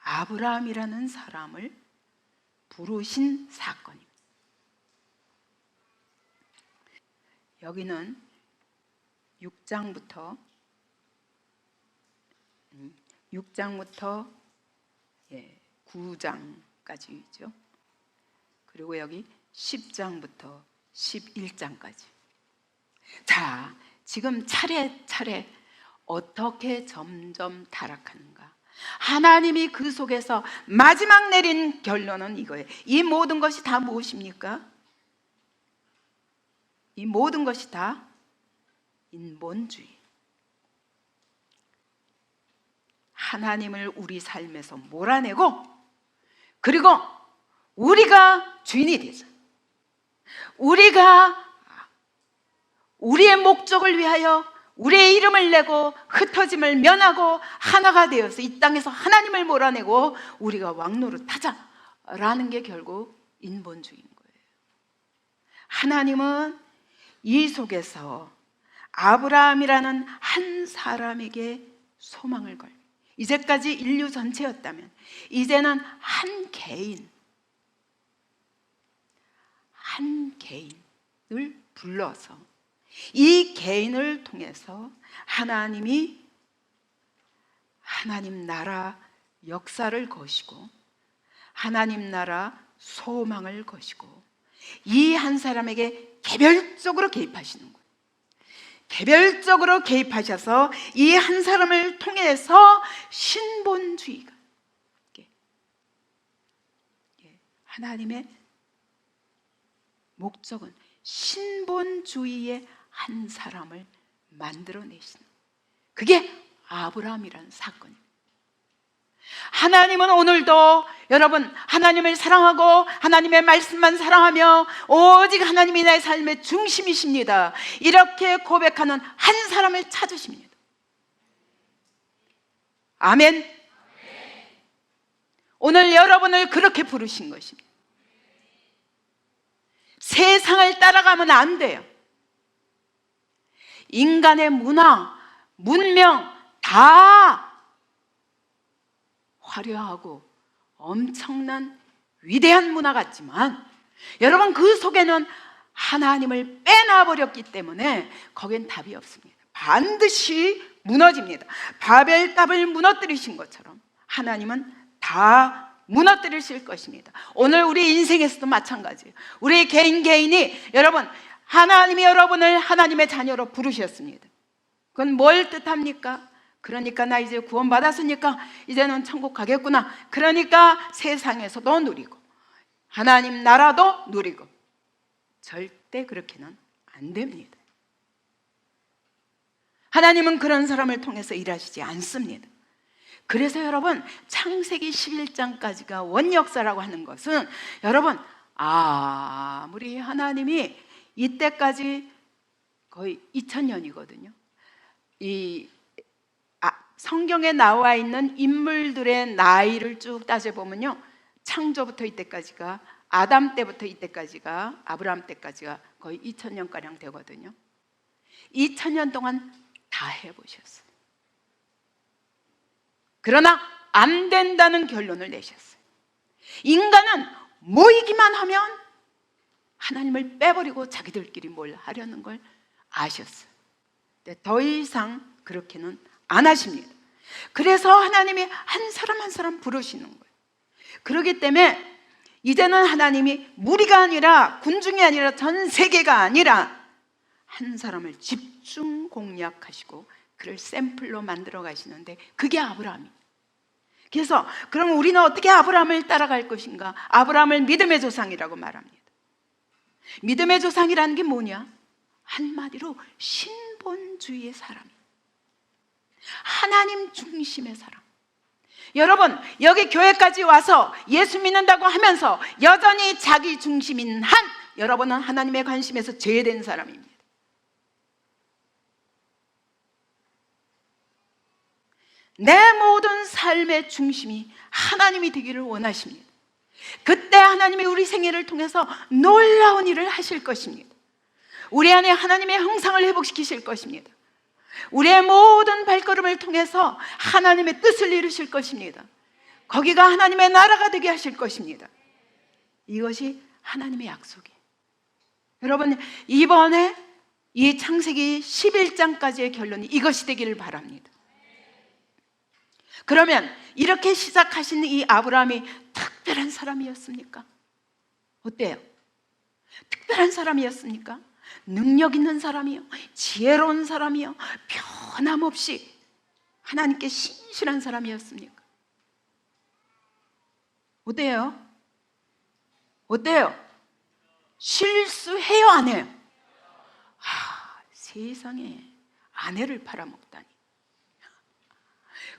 아브라함이라는 사람을 부르신 사건입니다. 여기는 6장부터 9장까지 있죠. 그리고 여기 10장부터 11장까지. 자, 지금 차례차례 어떻게 점점 타락하는가, 하나님이 그 속에서 마지막 내린 결론은 이거예요. 이 모든 것이 다 무엇입니까? 이 모든 것이 다 인본주의. 하나님을 우리 삶에서 몰아내고, 그리고 우리가 주인이 되자. 우리가 우리의 목적을 위하여 우리의 이름을 내고 흩어짐을 면하고 하나가 되어서 이 땅에서 하나님을 몰아내고 우리가 왕노릇하자라는 게 결국 인본주의인 거예요. 하나님은 이 속에서 아브라함이라는 한 사람에게 소망을 걸고, 이제까지 인류 전체였다면 이제는 한 개인을 불러서 이 개인을 통해서 하나님이 하나님 나라 역사를 거시고 하나님 나라 소망을 거시고 이 한 사람에게 개별적으로 개입하시는 거예요. 개별적으로 개입하셔서 이 한 사람을 통해서 신본주의가, 하나님의 목적은 신본주의의 한 사람을 만들어내시는, 그게 아브라함이라는 사건입니다. 하나님은 오늘도 여러분 하나님을 사랑하고 하나님의 말씀만 사랑하며 오직 하나님이 나의 삶의 중심이십니다, 이렇게 고백하는 한 사람을 찾으십니다. 아멘. 오늘 여러분을 그렇게 부르신 것입니다. 세상을 따라가면 안 돼요. 인간의 문화, 문명 다 화려하고 엄청난 위대한 문화 같지만 여러분 그 속에는 하나님을 빼놔버렸기 때문에 거긴 답이 없습니다. 반드시 무너집니다. 바벨탑을 무너뜨리신 것처럼 하나님은 다 무너뜨리실 것입니다. 오늘 우리 인생에서도 마찬가지예요. 우리 개인이 여러분 하나님이 여러분을 하나님의 자녀로 부르셨습니다. 그건 뭘 뜻합니까? 그러니까 나 이제 구원받았으니까 이제는 천국 가겠구나, 그러니까 세상에서도 누리고 하나님 나라도 누리고, 절대 그렇게는 안 됩니다. 하나님은 그런 사람을 통해서 일하시지 않습니다. 그래서 여러분 창세기 11장까지가 원역사라고 하는 것은 여러분 아무리 하나님이 이때까지 거의 2000년이거든요. 이 성경에 나와 있는 인물들의 나이를 쭉 따져보면요, 창조부터 이때까지가, 아담 때부터 이때까지가, 아브라함 때까지가 거의 2000년가량 되거든요. 2000년 동안 다 해보셨어요. 그러나 안 된다는 결론을 내셨어요. 인간은 모이기만 하면 하나님을 빼버리고 자기들끼리 뭘 하려는 걸 아셨어요. 근데 더 이상 그렇게는 안 하십니다. 그래서 하나님이 한 사람 한 사람 부르시는 거예요. 그렇기 때문에 이제는 하나님이 무리가 아니라 군중이 아니라 전 세계가 아니라 한 사람을 집중 공략하시고 그를 샘플로 만들어 가시는데 그게 아브라함이에요. 그래서 그럼 우리는 어떻게 아브라함을 따라갈 것인가? 아브라함을 믿음의 조상이라고 말합니다. 믿음의 조상이라는 게 뭐냐? 한마디로 신본주의의 사람, 하나님 중심의 사람. 여러분 여기 교회까지 와서 예수 믿는다고 하면서 여전히 자기 중심인 한 여러분은 하나님의 관심에서 제외된 사람입니다. 내 모든 삶의 중심이 하나님이 되기를 원하십니다. 그때 하나님이 우리 생애를 통해서 놀라운 일을 하실 것입니다. 우리 안에 하나님의 형상을 회복시키실 것입니다. 우리의 모든 발걸음을 통해서 하나님의 뜻을 이루실 것입니다. 거기가 하나님의 나라가 되게 하실 것입니다. 이것이 하나님의 약속이에요. 여러분 이번에 이 창세기 11장까지의 결론이 이것이 되기를 바랍니다. 그러면 이렇게 시작하신 이 아브라함이 특별한 사람이었습니까? 어때요? 특별한 사람이었습니까? 능력 있는 사람이요, 지혜로운 사람이요, 변함없이 하나님께 신실한 사람이었습니까? 어때요? 어때요? 실수해요, 안 해요? 세상에, 아내를 팔아먹다니.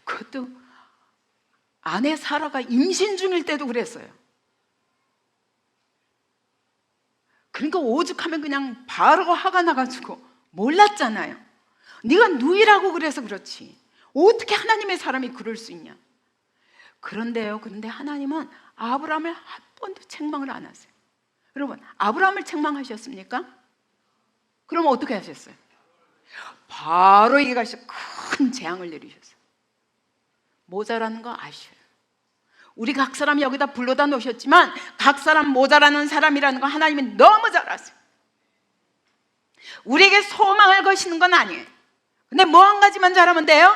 그것도 아내 사라가 임신 중일 때도 그랬어요. 그러니까 오죽하면 그냥 바로 화가 나가지고 몰랐잖아요. 네가 누이라고 그래서 그렇지 어떻게 하나님의 사람이 그럴 수 있냐. 그런데 하나님은 아브라함을 한 번도 책망을 안 하세요. 여러분, 아브라함을 책망하셨습니까? 그럼 어떻게 하셨어요? 바로 이게 가서 큰 재앙을 내리셨어요. 모자라는 거 아셔요. 우리 각 사람 여기다 불러다 놓으셨지만 각 사람 모자라는 사람이라는 거 하나님이 너무 잘 아세요. 우리에게 소망을 거시는 건 아니에요. 근데 뭐 한 가지만 잘하면 돼요?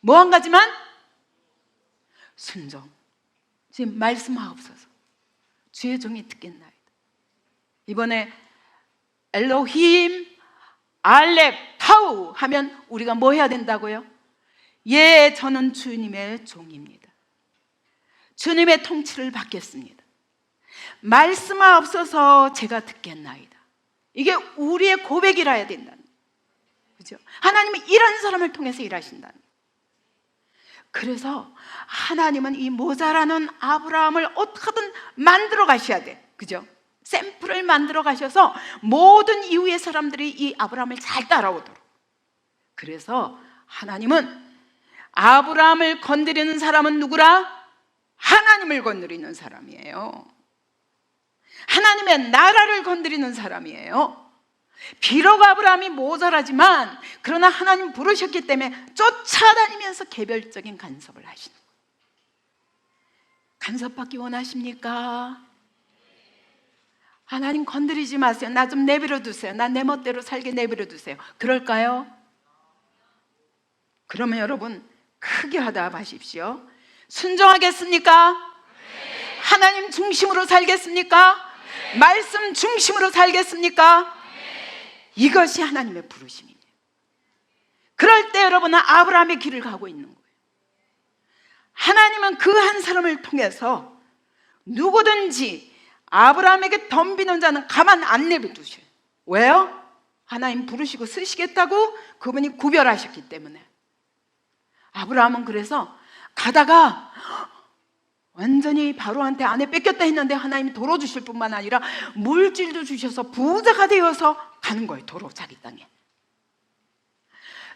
뭐 한 가지만? 순종. 지금 말씀하옵소서. 주의 종이 듣겠나이다. 이번에 엘로힘 알렙 타우 하면 우리가 뭐 해야 된다고요? 예, 저는 주님의 종입니다. 주님의 통치를 받겠습니다. 말씀하옵소서 제가 듣겠나이다. 이게 우리의 고백이라 해야 된다는 거예요. 그죠? 하나님은 이런 사람을 통해서 일하신다는 거예요. 그래서 하나님은 이 모자라는 아브라함을 어떻게든 만들어 가셔야 돼. 그죠? 샘플을 만들어 가셔서 모든 이후의 사람들이 이 아브라함을 잘 따라오도록. 그래서 하나님은 아브라함을 건드리는 사람은 누구라? 하나님을 건드리는 사람이에요. 하나님의 나라를 건드리는 사람이에요. 비록 아브라함이 모자라지만 그러나 하나님 부르셨기 때문에 쫓아다니면서 개별적인 간섭을 하시는 거예요. 간섭받기 원하십니까? 하나님 건드리지 마세요. 나 좀 내버려 두세요. 나 내 멋대로 살게 내버려 두세요. 그럴까요? 그러면 여러분 크게 화답하십시오. 순종하겠습니까? 네. 하나님 중심으로 살겠습니까? 네. 말씀 중심으로 살겠습니까? 네. 이것이 하나님의 부르심입니다. 그럴 때 여러분은 아브라함의 길을 가고 있는 거예요. 하나님은 그 한 사람을 통해서 누구든지 아브라함에게 덤비는 자는 가만 안 내버두셔요. 왜요? 하나님 부르시고 쓰시겠다고 그분이 구별하셨기 때문에. 아브라함은 그래서 가다가 완전히 바로한테 아내 뺏겼다 했는데 하나님이 도로 주실 뿐만 아니라 물질도 주셔서 부자가 되어서 가는 거예요. 도로 자기 땅에.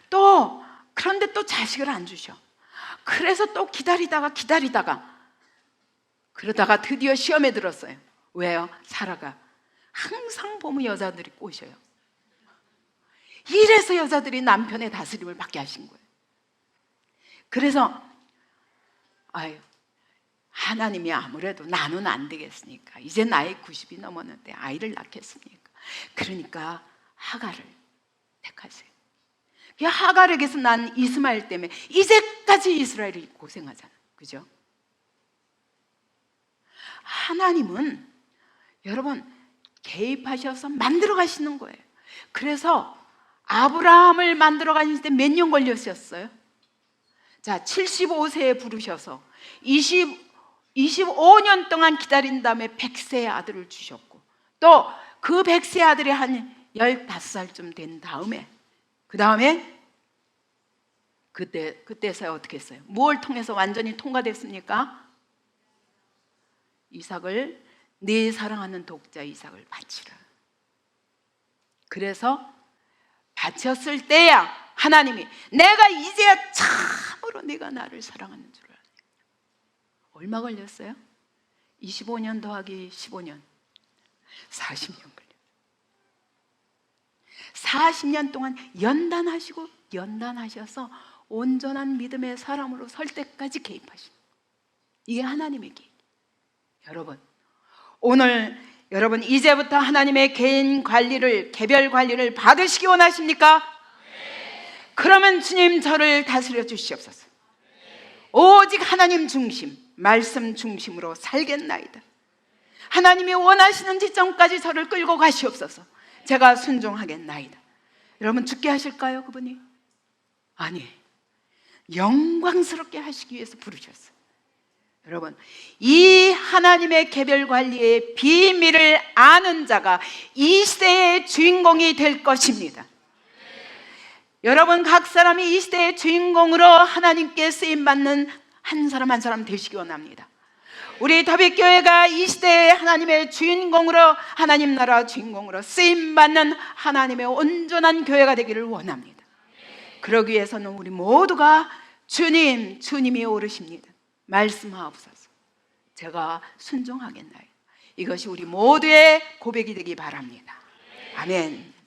또 그런데 또 자식을 안 주셔. 그래서 또 기다리다가 그러다가 드디어 시험에 들었어요. 왜요? 사라가 항상 보면 여자들이 꼬셔요. 이래서 여자들이 남편의 다스림을 받게 하신 거예요. 그래서 하나님이 아무래도 나는 안 되겠으니까 이제 나이 90이 넘었는데 아이를 낳겠습니까? 그러니까 하갈을 택하세요. 하갈에게서 난 이스마엘 때문에 이제까지 이스라엘이 고생하잖아요. 그죠? 하나님은 여러분 개입하셔서 만들어 가시는 거예요. 그래서 아브라함을 만들어 가실 때 몇 년 걸렸었어요? 자, 75세에 부르셔서 25년 동안 기다린 다음에 100세의 아들을 주셨고 또 그 100세 아들이 한 15살쯤 된 다음에 그 다음에 그때서야 어떻게 했어요? 뭘 통해서 완전히 통과됐습니까? 이삭을 네 사랑하는 독자 이삭을 바치라. 그래서 바쳤을 때야 하나님이 내가 이제야 참으로 네가 나를 사랑하는 줄 알아. 얼마 걸렸어요? 25년 더하기 15년 40년 걸렸어요. 40년 동안 연단하셔서 온전한 믿음의 사람으로 설 때까지 개입하시는 거예요. 이게 하나님의 개입. 여러분 오늘 여러분 이제부터 하나님의 개인 관리를 개별 관리를 받으시기 원하십니까? 네. 그러면 주님 저를 다스려 주시옵소서. 네. 오직 하나님 중심 말씀 중심으로 살겠나이다. 하나님이 원하시는 지점까지 저를 끌고 가시옵소서. 제가 순종하겠나이다. 여러분 죽게 하실까요 그분이? 아니 영광스럽게 하시기 위해서 부르셨어요. 여러분, 이 하나님의 개별 관리의 비밀을 아는 자가 이 시대의 주인공이 될 것입니다. 여러분, 각 사람이 이 시대의 주인공으로 하나님께 쓰임받는 한 사람 한 사람 되시기 원합니다. 우리 더빛교회가 이 시대의 하나님의 주인공으로, 하나님 나라 주인공으로 쓰임받는 하나님의 온전한 교회가 되기를 원합니다. 그러기 위해서는 우리 모두가 주님이 오르십니다. 말씀하옵소서. 제가 순종하겠나요? 이것이 우리 모두의 고백이 되기 바랍니다. 아멘.